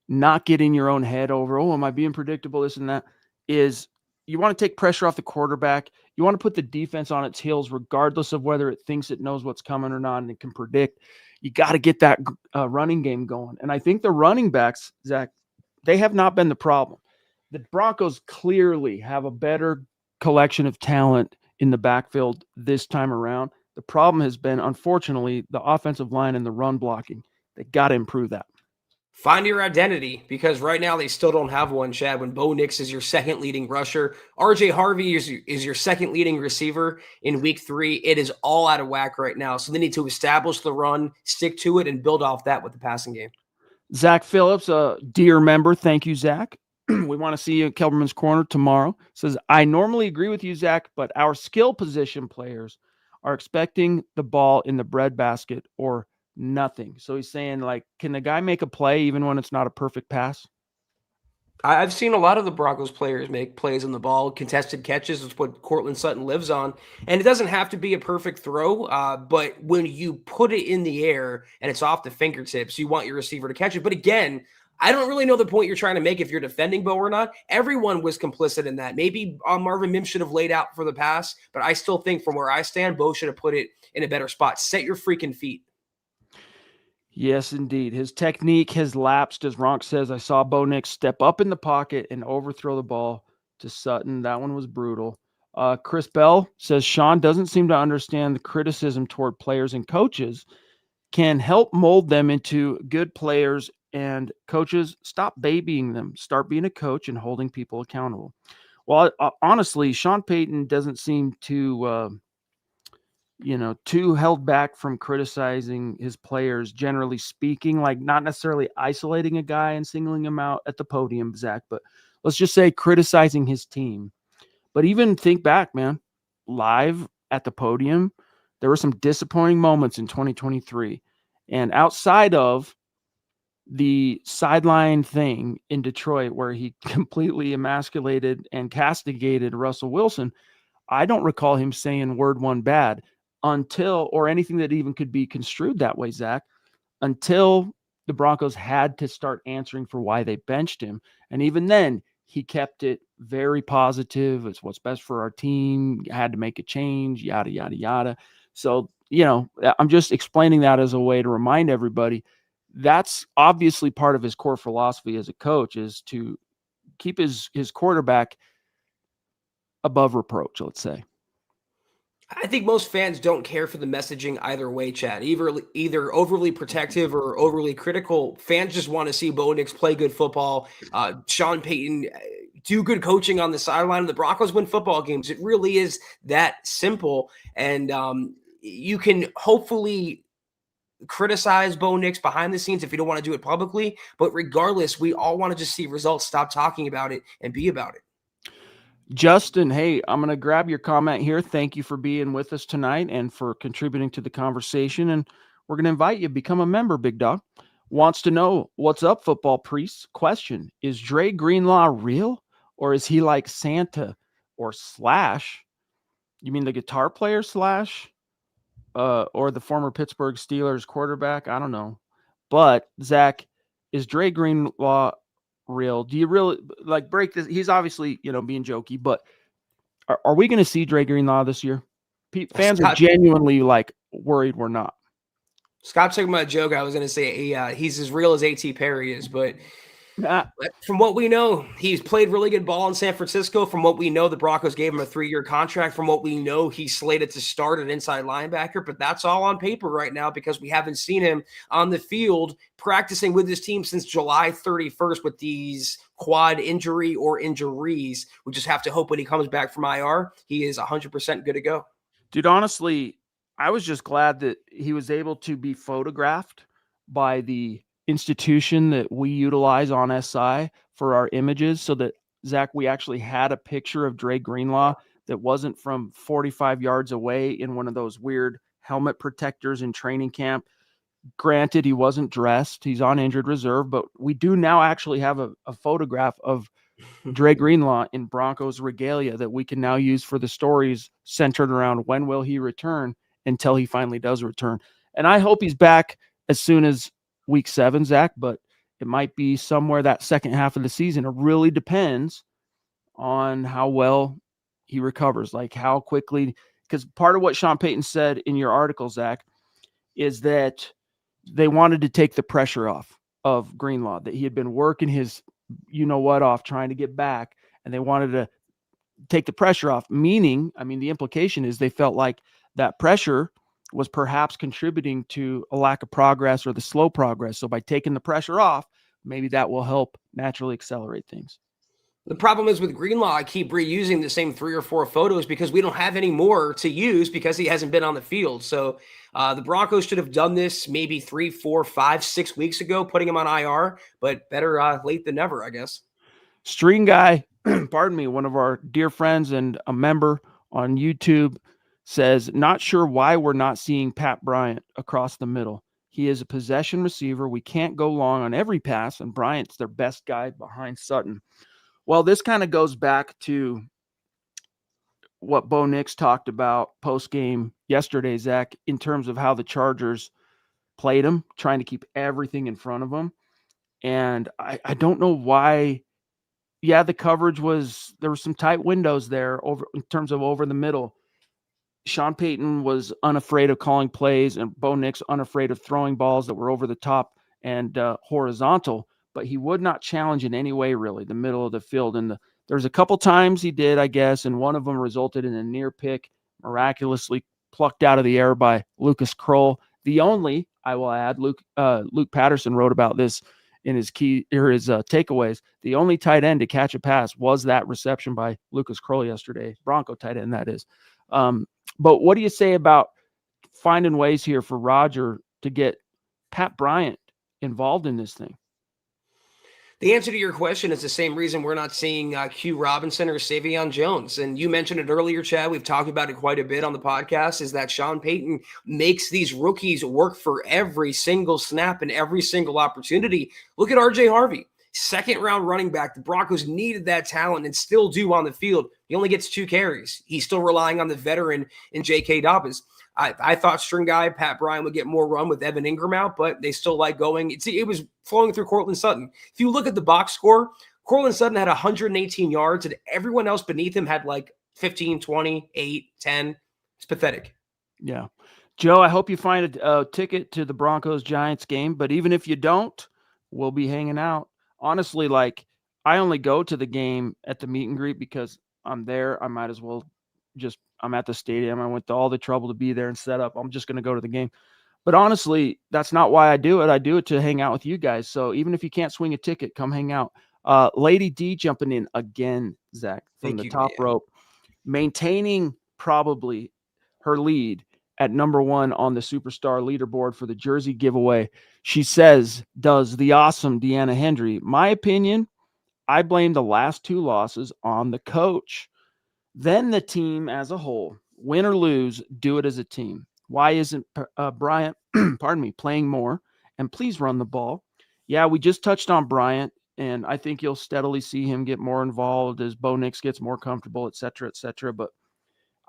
not get in your own head over, am I being predictable, this and that, is you want to take pressure off the quarterback. You want to put the defense on its heels, regardless of whether it thinks it knows what's coming or not and it can predict. You got to get that running game going. And I think the running backs, Zach, they have not been the problem. The Broncos clearly have a better collection of talent in the backfield this time around. The problem has been, unfortunately, the offensive line and the run blocking. They got to improve that. Find your identity, because right now they still don't have one, Chad. When Bo Nix is your second leading rusher, RJ Harvey is your second leading receiver in week 3. It is all out of whack right now. So they need to establish the run, stick to it, and build off that with the passing game. Zach Phillips, a dear member. Thank you, Zach. We want to see you at Kelberman's Corner tomorrow. Says, I normally agree with you, Zach, but our skill position players are expecting the ball in the breadbasket or Nothing. So he's saying, like, can the guy make a play even when it's not a perfect pass? I've seen a lot of the Broncos players make plays on the ball. Contested catches is what Cortland Sutton lives on. And it doesn't have to be a perfect throw, but when you put it in the air and it's off the fingertips, you want your receiver to catch it. But again, I don't really know the point you're trying to make if you're defending Bo or not. Everyone was complicit in that. Maybe Marvin Mims should have laid out for the pass, but I still think from where I stand, Bo should have put it in a better spot. Set your freaking feet. Yes, indeed. His technique has lapsed, as Ronk says. I saw Bo Nix step up in the pocket and overthrow the ball to Sutton. That one was brutal. Chris Bell says Sean doesn't seem to understand the criticism toward players and coaches can help mold them into good players, and coaches stop babying them. Start being a coach and holding people accountable. Well, honestly, Sean Payton doesn't seem to too held back from criticizing his players, generally speaking, like not necessarily isolating a guy and singling him out at the podium, Zach, but let's just say criticizing his team. But even think back, man, live at the podium, there were some disappointing moments in 2023. And outside of the sideline thing in Detroit, where he completely emasculated and castigated Russell Wilson, I don't recall him saying word one bad until, or anything that even could be construed that way, Zach, until the Broncos had to start answering for why they benched him. And even then, he kept it very positive. It's what's best for our team. Had to make a change, yada, yada, yada. So, I'm just explaining that as a way to remind everybody that's obviously part of his core philosophy as a coach, is to keep his quarterback above reproach, let's say. I think most fans don't care for the messaging either way, Chad. Either overly protective or overly critical. Fans just want to see Bo Nix play good football. Sean Payton do good coaching on the sideline, and the Broncos win football games. It really is that simple. And you can hopefully criticize Bo Nix behind the scenes if you don't want to do it publicly. But regardless, we all want to just see results. Stop talking about it and be about it. Justin, hey, I'm going to grab your comment here. Thank you for being with us tonight and for contributing to the conversation. And we're going to invite you to become a member, Big Dog. Wants to know, what's up, football priests? Question, is Dre Greenlaw real, or is he like Santa or Slash? You mean the guitar player Slash? Or the former Pittsburgh Steelers quarterback? I don't know. But, Zach, is Dre Greenlaw real? Do you really break this? He's obviously, being jokey, but are we going to see Dre Greenlaw this year? Fans are genuinely worried we're not. Scott took my joke. I was going to say he's as real as A.T. Perry is, but from what we know, he's played really good ball in San Francisco. From what we know, the Broncos gave him a 3-year contract. From what we know, he's slated to start an inside linebacker, but that's all on paper right now because we haven't seen him on the field practicing with his team since July 31st with these quad injury or injuries. We just have to hope when he comes back from IR, he is 100% good to go. Dude, honestly, I was just glad that he was able to be photographed by the institution that we utilize on SI for our images, so that, Zach, we actually had a picture of Dre Greenlaw that wasn't from 45 yards away in one of those weird helmet protectors in training camp. Granted, he wasn't dressed. He's on injured reserve, but we do now actually have a photograph of Dre Greenlaw in Broncos regalia that we can now use for the stories centered around when will he return until he finally does return. And I hope he's back as soon as week 7, Zach, but it might be somewhere that second half of the season. It really depends on how well he recovers, how quickly, because part of what Sean Payton said in your article, Zach, is that they wanted to take the pressure off of Greenlaw, that he had been working his off trying to get back, and they wanted to take the pressure off, meaning, the implication is they felt like that pressure was perhaps contributing to a lack of progress or the slow progress. So by taking the pressure off, maybe that will help naturally accelerate things. The problem is with Greenlaw, I keep reusing the same 3 or 4 photos because we don't have any more to use because he hasn't been on the field. So the Broncos should have done this maybe 3, 4, 5, 6 weeks ago, putting him on IR, but better late than never, I guess. String Guy, pardon me, one of our dear friends and a member on YouTube, says, not sure why we're not seeing Pat Bryant across the middle. He is a possession receiver. We can't go long on every pass, and Bryant's their best guy behind Sutton. Well, this kind of goes back to what Bo Nix talked about post-game yesterday, Zach, in terms of how the Chargers played him, trying to keep everything in front of him. And I don't know why. Yeah, the coverage there were some tight windows there in terms of over the middle. Sean Payton was unafraid of calling plays, and Bo Nix unafraid of throwing balls that were over the top and horizontal, but he would not challenge in any way, really, the middle of the field. And there's a couple times he did, I guess, and one of them resulted in a near pick, miraculously plucked out of the air by Lucas Kroll. The only, I will add, Luke Patterson wrote about this in his takeaways. The only tight end to catch a pass was that reception by Lucas Kroll yesterday, Bronco tight end, that is. But what do you say about finding ways here for Roger to get Pat Bryant involved in this thing? The answer to your question is the same reason we're not seeing Q Robinson or Savion Jones. And you mentioned it earlier, Chad. We've talked about it quite a bit on the podcast, is that Sean Payton makes these rookies work for every single snap and every single opportunity. Look at RJ Harvey, second-round running back. The Broncos needed that talent and still do on the field. He only gets 2 carries. He's still relying on the veteran in J.K. Dobbins. I thought string guy Pat Bryant would get more run with Evan Ingram out, but they still like going. It was flowing through Cortland Sutton. If you look at the box score, Cortland Sutton had 118 yards, and everyone else beneath him had like 15, 20, 8, 10. It's pathetic. Yeah. Joe, I hope you find a ticket to the Broncos-Giants game, but even if you don't, we'll be hanging out. Honestly, like, I only go to the game at the meet and greet because I'm there. I might as well I'm at the stadium. I went to all the trouble to be there and set up. I'm just going to go to the game. But honestly, that's not why I do it. I do it to hang out with you guys. So even if you can't swing a ticket, come hang out. Lady D jumping in again, Zach, from the top rope, maintaining probably her lead at number 1 on the superstar leaderboard for the jersey giveaway. She says, does the awesome Deanna Hendry. My opinion, I blame the last 2 losses on the coach. Then the team as a whole, win or lose, do it as a team. Why isn't Bryant, playing more? And please run the ball. Yeah, we just touched on Bryant, and I think you'll steadily see him get more involved as Bo Nix gets more comfortable, et cetera, et cetera. But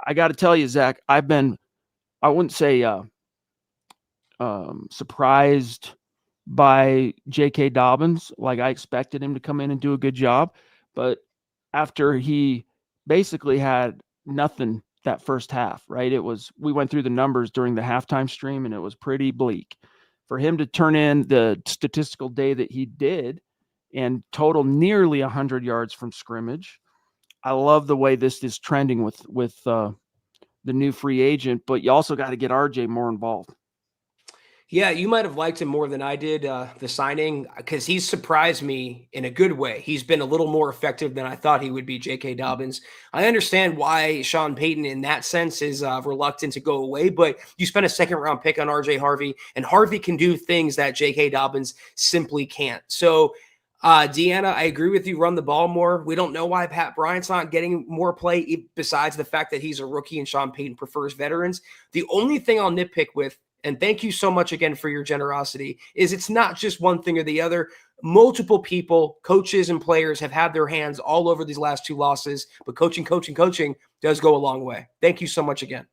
I got to tell you, Zach, I wouldn't say surprised by J.K. Dobbins. Like, I expected him to come in and do a good job. But after he basically had nothing that first half, right? We went through the numbers during the halftime stream, and it was pretty bleak. For him to turn in the statistical day that he did and total nearly 100 yards from scrimmage, I love the way this is trending with the new free agent, but you also got to get RJ more involved. Yeah, you might have liked him more than I did, the signing, because he's surprised me in a good way. He's been a little more effective than I thought he would be, J.K. Dobbins. I understand why Sean Payton, in that sense, is reluctant to go away, but you spent a second-round pick on RJ Harvey, and Harvey can do things that J.K. Dobbins simply can't. So, Deanna, I agree with you, run the ball more. We don't know why Pat Bryant's not getting more play, besides the fact that he's a rookie and Sean Payton prefers veterans. The only thing I'll nitpick with, and thank you so much again for your generosity, is it's not just one thing or the other. Multiple people, coaches and players, have had their hands all over these last 2 losses, but coaching does go a long way. Thank you so much again.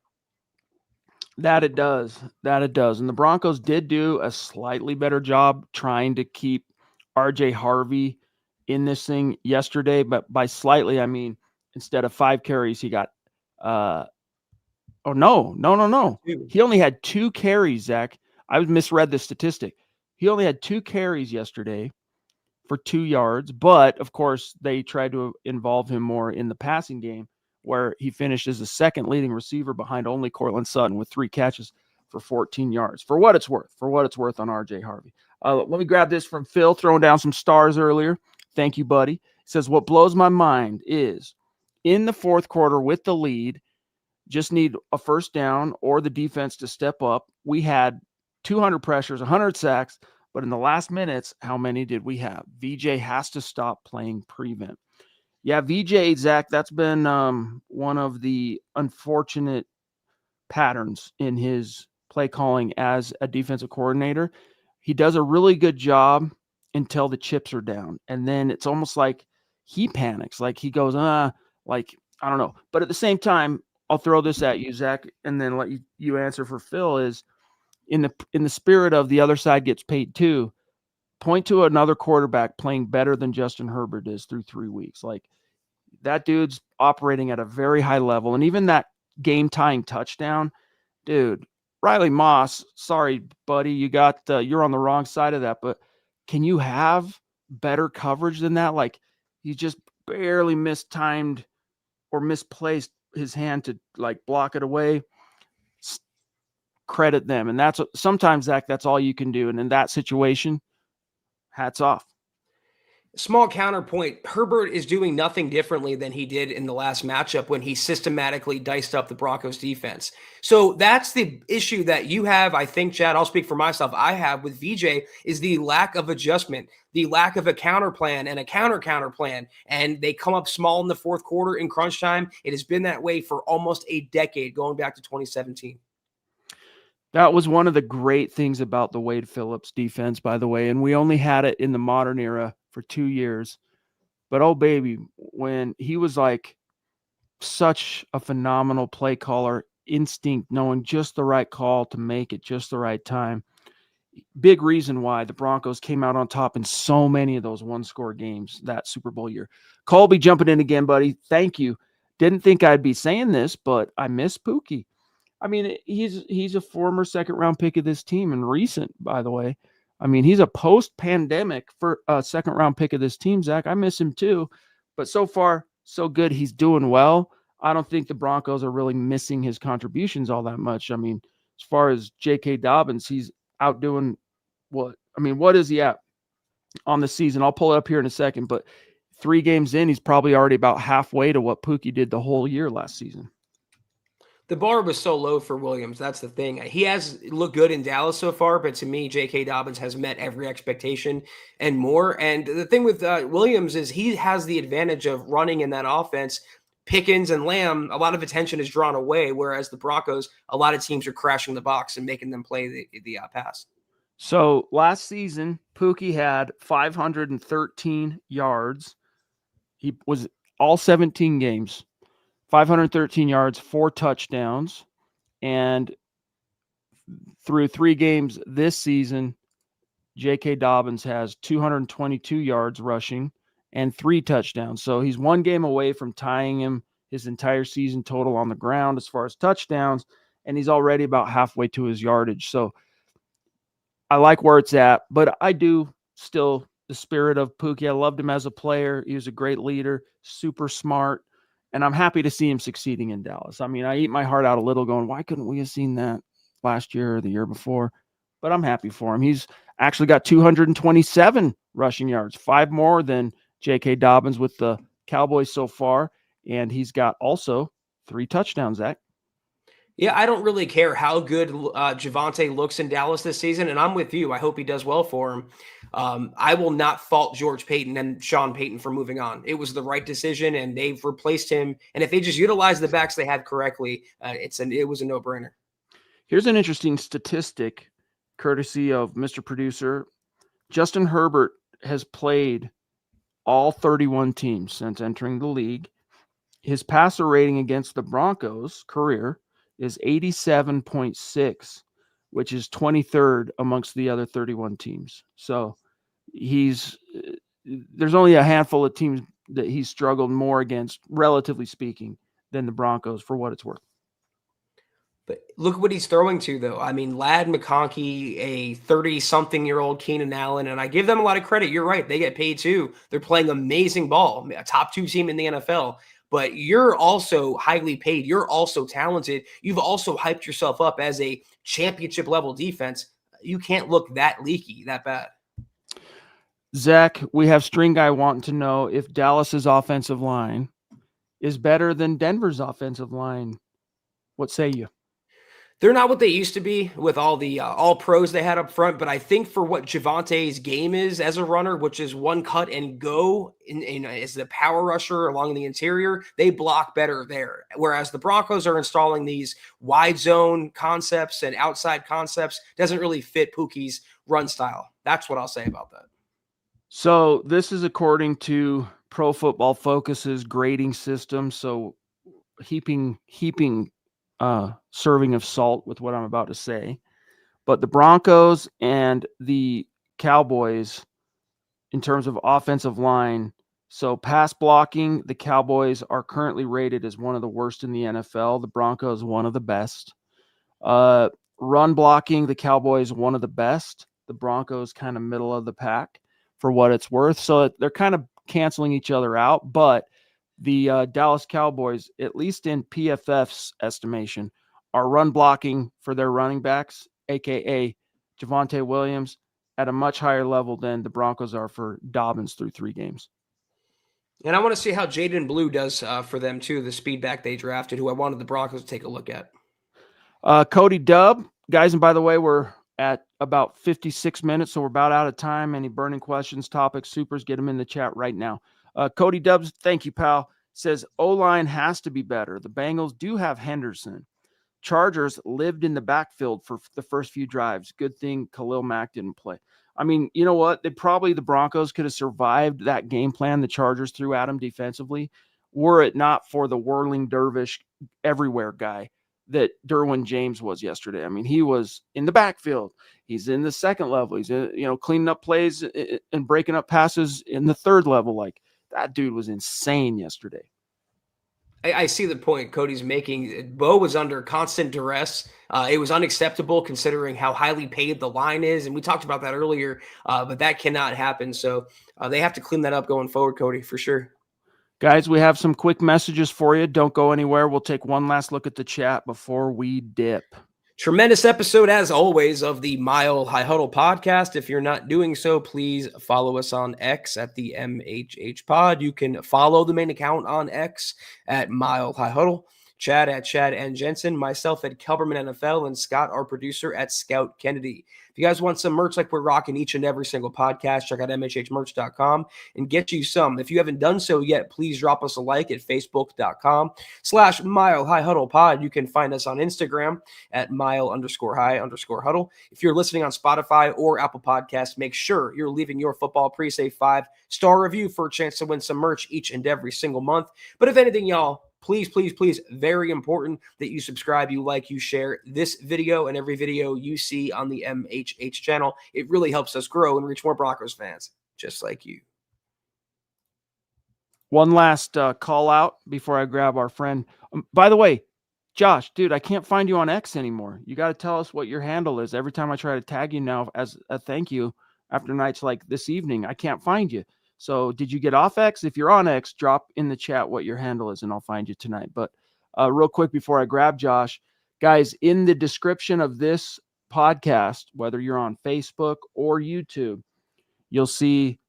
That it does. And the Broncos did do a slightly better job trying to keep RJ Harvey in this thing yesterday, but by slightly, I mean, instead of 5 carries, he got no. He only had 2 carries, Zach. I misread the statistic. He only had 2 carries yesterday for 2 yards, but of course they tried to involve him more in the passing game, where he finished as the second leading receiver behind only Cortland Sutton with 3 catches for 14 yards. For what it's worth on RJ Harvey. Let me grab this from Phil, throwing down some stars earlier. Thank you, buddy. He says, what blows my mind is in the fourth quarter with the lead, just need a first down or the defense to step up. We had 200 pressures, 100 sacks, but in the last minutes, how many did we have? VJ has to stop playing prevent. Yeah, VJ, Zach, that's been one of the unfortunate patterns in his play calling as a defensive coordinator. He does a really good job until the chips are down. And then it's almost like he panics. Like he goes, like, I don't know. But at the same time, I'll throw this at you, Zach, and then let you answer for Phil, is in the spirit of the other side gets paid too, point to another quarterback playing better than Justin Herbert is through 3 weeks. Like, that dude's operating at a very high level. And even that game-tying touchdown, dude, Riley Moss, sorry, buddy, you're on the wrong side of that, but can you have better coverage than that? Like, he just barely mistimed or misplaced his hand to like block it away. Credit them. And that's sometimes, Zach, that's all you can do. And in that situation, hats off. Small counterpoint, Herbert is doing nothing differently than he did in the last matchup when he systematically diced up the Broncos defense. So that's the issue that you have, I think, Chad, I'll speak for myself, I have with VJ, is the lack of adjustment, the lack of a counter plan and a counter plan. And they come up small in the fourth quarter in crunch time. It has been that way for almost a decade, going back to 2017. That was one of the great things about the Wade Phillips defense, by the way. And we only had it in the modern era for 2 years. But, oh, baby, when he was like such a phenomenal play caller, instinct, knowing just the right call to make it just the right time. Big reason why the Broncos came out on top in so many of those one-score games that Super Bowl year. Colby jumping in again, buddy. Thank you. Didn't think I'd be saying this, but I miss Pookie. I mean, he's a former second-round pick of this team and recent, by the way. I mean, he's a post-pandemic second-round pick of this team, Zach. I miss him too. But so far, so good. He's doing well. I don't think the Broncos are really missing his contributions all that much. I mean, as far as J.K. Dobbins, he's outdoing what? I mean, what is he at on the season? I'll pull it up here in a second. But 3 games in, he's probably already about halfway to what Pookie did the whole year last season. The bar was so low for Williams. That's the thing. He has looked good in Dallas so far, but to me, J.K. Dobbins has met every expectation and more. And the thing with Williams is he has the advantage of running in that offense. Pickens and Lamb, a lot of attention is drawn away, whereas the Broncos, a lot of teams are crashing the box and making them play the pass. So last season, Pookie had 513 yards. He was all 17 games. 513 yards, 4 touchdowns, and through 3 games this season, J.K. Dobbins has 222 yards rushing and 3 touchdowns. So he's 1 game away from tying him his entire season total on the ground as far as touchdowns, and he's already about halfway to his yardage. So I like where it's at, but I do still the spirit of Pookie. I loved him as a player. He was a great leader, super smart. And I'm happy to see him succeeding in Dallas. I mean, I eat my heart out a little going, why couldn't we have seen that last year or the year before? But I'm happy for him. He's actually got 227 rushing yards, 5 more than J.K. Dobbins with the Cowboys so far. And he's got also 3 touchdowns, Zach. Yeah, I don't really care how good Javonte looks in Dallas this season, and I'm with you. I hope he does well for him. I will not fault George Payton and Sean Payton for moving on. It was the right decision, and they've replaced him. And if they just utilize the backs they had correctly, it was a no-brainer. Here's an interesting statistic, courtesy of Mr. Producer. Justin Herbert has played all 31 teams since entering the league. His passer rating against the Broncos career is 87.6, which is 23rd amongst the other 31 teams. So there's only a handful of teams that he's struggled more against, relatively speaking, than the Broncos, for what it's worth. But look what he's throwing to, though. I mean, Ladd McConkey, a 30-something-year-old Keenan Allen, and I give them a lot of credit. You're right. They get paid, too. They're playing amazing ball, a top 2 team in the NFL. But you're also highly paid. You're also talented. You've also hyped yourself up as a championship-level defense. You can't look that leaky, that bad. Zach, we have String Guy wanting to know if Dallas's offensive line is better than Denver's offensive line. What say you? They're not what they used to be with all the all pros they had up front, but I think for what Javante's game is as a runner, which is one cut and go as the power rusher along the interior, they block better there. Whereas the Broncos are installing these wide zone concepts and outside concepts, doesn't really fit Pookie's run style. That's what I'll say about that. So this is according to Pro Football Focus's grading system. So heaping serving of salt with what I'm about to say. But the Broncos and the Cowboys, in terms of offensive line, so pass blocking, the Cowboys are currently rated as one of the worst in the NFL. The Broncos, one of the best. Run blocking, the Cowboys, one of the best. The Broncos, kind of middle of the pack for what it's worth. So they're kind of canceling each other out. But the Dallas Cowboys, at least in PFF's estimation, are run blocking for their running backs, a.k.a. Javonte Williams, at a much higher level than the Broncos are for Dobbins through 3 games. And I want to see how Jaden Blue does for them, too, the speed back they drafted, who I wanted the Broncos to take a look at. Cody Dubb, guys, and by the way, we're at about 56 minutes, so we're about out of time. Any burning questions, topics, supers, get them in the chat right now. Cody Dubbs, thank you, pal, says O-line has to be better. The Bengals do have Henderson. Chargers lived in the backfield for the first few drives. Good thing Khalil Mack didn't play. I mean, you know what? The Broncos could have survived that game plan the Chargers threw at them defensively, were it not for the whirling dervish everywhere guy that Derwin James was yesterday. I mean, he was in the backfield. He's in the second level. He's cleaning up plays and breaking up passes in the third level. Like, that dude was insane yesterday. I see the point Cody's making. Bo was under constant duress. It was unacceptable considering how highly paid the line is. And we talked about that earlier, but that cannot happen. So they have to clean that up going forward, Cody, for sure. Guys, we have some quick messages for you. Don't go anywhere. We'll take one last look at the chat before we dip. Tremendous episode, as always, of the Mile High Huddle podcast. If you're not doing so, please follow us on X at the MHH Pod. You can follow the main account on X at Mile High Huddle. Chad at Chad and Jensen, myself at Kelberman NFL, and Scott, our producer, at Scout Kennedy. If you guys want some merch like we're rocking each and every single podcast, check out MHHmerch.com and get you some. If you haven't done so yet, please drop us a like at Facebook.com/Mile High Huddle Pod. You can find us on Instagram at Mile_High_Huddle. If you're listening on Spotify or Apple Podcasts, make sure you're leaving your football pre-save 5-star review for a chance to win some merch each and every single month. But if anything, y'all, please, very important that you subscribe, you like, you share this video and every video you see on the MHH channel. It really helps us grow and reach more Broncos fans just like you. One last call out before I grab our friend. By the way, Josh, dude, I can't find you on X anymore. You got to tell us what your handle is. Every time I try to tag you now as a thank you after nights like this evening, I can't find you. So did you get off X? If you're on X, drop in the chat what your handle is, and I'll find you tonight. But real quick before I grab Josh, guys, in the description of this podcast, whether you're on Facebook or YouTube, you'll see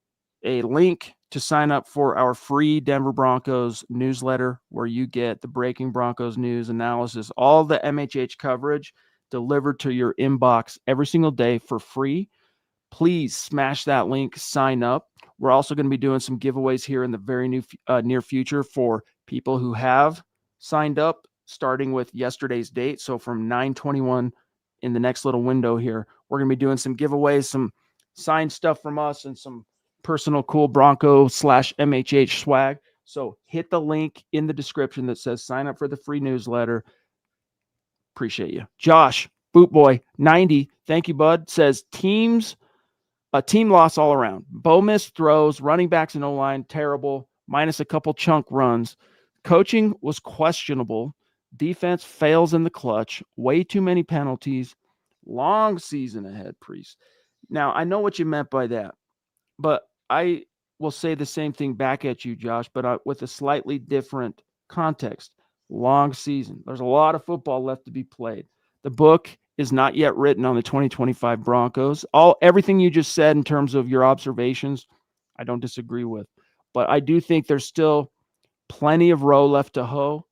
a link to sign up for our free Denver Broncos newsletter, where you get the breaking Broncos news, analysis, all the MHH coverage delivered to your inbox every single day for free. Please smash that link, sign up. We're also going to be doing some giveaways here in the very near future for people who have signed up, starting with yesterday's date. So from 9/21 in the next little window here, we're going to be doing some giveaways, some signed stuff from us, and some personal cool Bronco/MHH swag. So hit the link in the description that says sign up for the free newsletter. Appreciate you. Josh, Bootboy 90, thank you, bud, says a team loss all around. Bo missed throws, running backs and O-line, terrible, minus a couple chunk runs. Coaching was questionable. Defense fails in the clutch. Way too many penalties. Long season ahead, Priest. Now, I know what you meant by that, but I will say the same thing back at you, Josh, but with a slightly different context. Long season. There's a lot of football left to be played. The book is not yet written on the 2025 Broncos. Everything you just said in terms of your observations, I don't disagree with. But I do think there's still plenty of row left to hoe.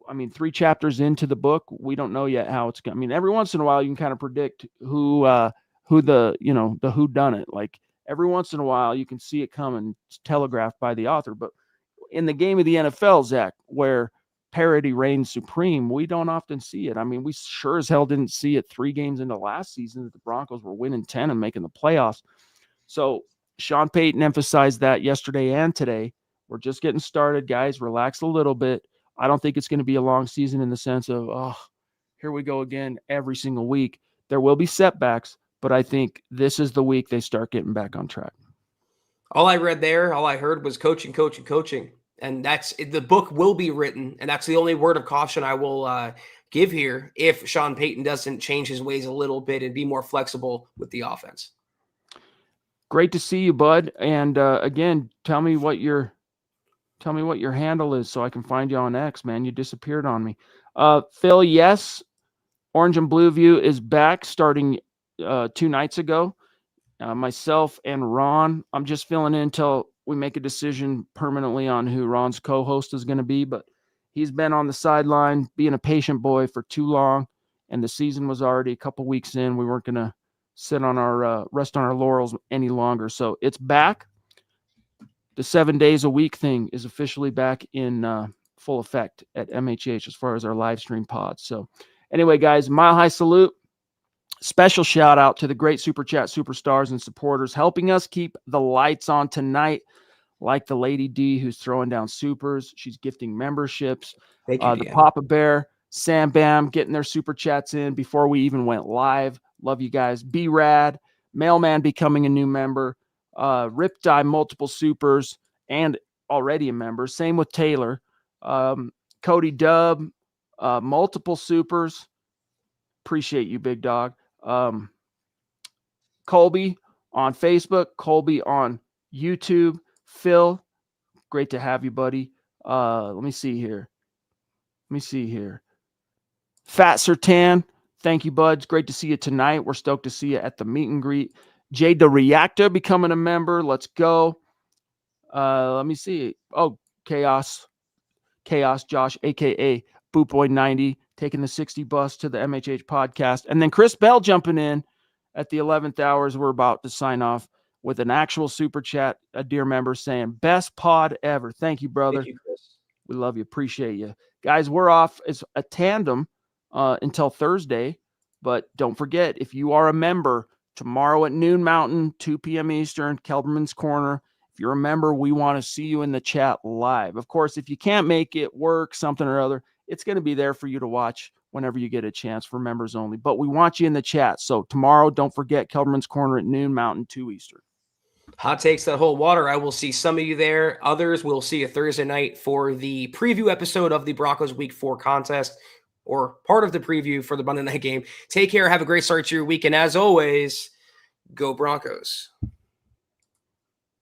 I mean, 3 chapters into the book, we don't know yet how it's going. I mean, every once in a while you can kind of predict who the who done it. Like every once in a while you can see it coming. It's telegraphed by the author. But in the game of the NFL, Zach, where parity reigns supreme, we don't often see it. I mean, we sure as hell didn't see it 3 games into last season that the Broncos were winning 10 and making the playoffs. So Sean Payton emphasized that yesterday and today. We're just getting started, guys. Relax a little bit. I don't think it's going to be a long season in the sense of, oh, here we go again every single week. There will be setbacks, but I think this is the week they start getting back on track. All I read there, all I heard was coaching. And the book will be written. And that's the only word of caution I will give here if Sean Payton doesn't change his ways a little bit and be more flexible with the offense. Great to see you, bud. And again, tell me what your handle is so I can find you on X, man. You disappeared on me. Phil, yes, Orange and Blue View is back starting 2 nights ago. Myself and Ron, I'm just filling in until we make a decision permanently on who Ron's co-host is going to be, but he's been on the sideline being a patient boy for too long, and the season was already a couple weeks in. We weren't going to sit on our rest on our laurels any longer. So it's back. The 7 days a week thing is officially back in full effect at MHH as far as our live stream pods. So anyway, guys, mile high salute. Special shout out to the great Super Chat superstars and supporters helping us keep the lights on tonight, like the Lady D who's throwing down supers. She's gifting memberships. Thank you, the Papa Bear, Sam Bam getting their Super Chats in before we even went live. Love you guys. B-Rad, Mailman becoming a new member, Rip Die multiple supers and already a member. Same with Taylor. Cody Dub, multiple supers. Appreciate you, big dog. Colby on Facebook, Colby on YouTube. Phil, great to have you, buddy. Let me see here. Fat Sertan, thank you, buds. Great to see you tonight. We're stoked to see you at the meet and greet. Jay the Reactor becoming a member. Let's go. Let me see. Oh, Chaos Josh, aka Bootboy90, taking the 60 bus to the MHH podcast. And then Chris Bell jumping in at the 11th hour as we're about to sign off with an actual super chat, a dear member saying, best pod ever. Thank you, brother. Thank you, Chris. We love you. Appreciate you. Guys, we're off as a tandem until Thursday. But don't forget, if you are a member, tomorrow at noon Mountain, 2 p.m. Eastern, Kelberman's Corner. If you're a member, we want to see you in the chat live. Of course, if you can't make it work, something or other, it's going to be there for you to watch whenever you get a chance for members only. But we want you in the chat. So tomorrow, don't forget, Kelberman's Corner at noon Mountain, 2 Eastern. Hot takes that hold water. I will see some of you there. Others will see you Thursday night for the preview episode of the Broncos Week 4 contest, or part of the preview for the Monday night game. Take care. Have a great start to your week. And as always, go Broncos.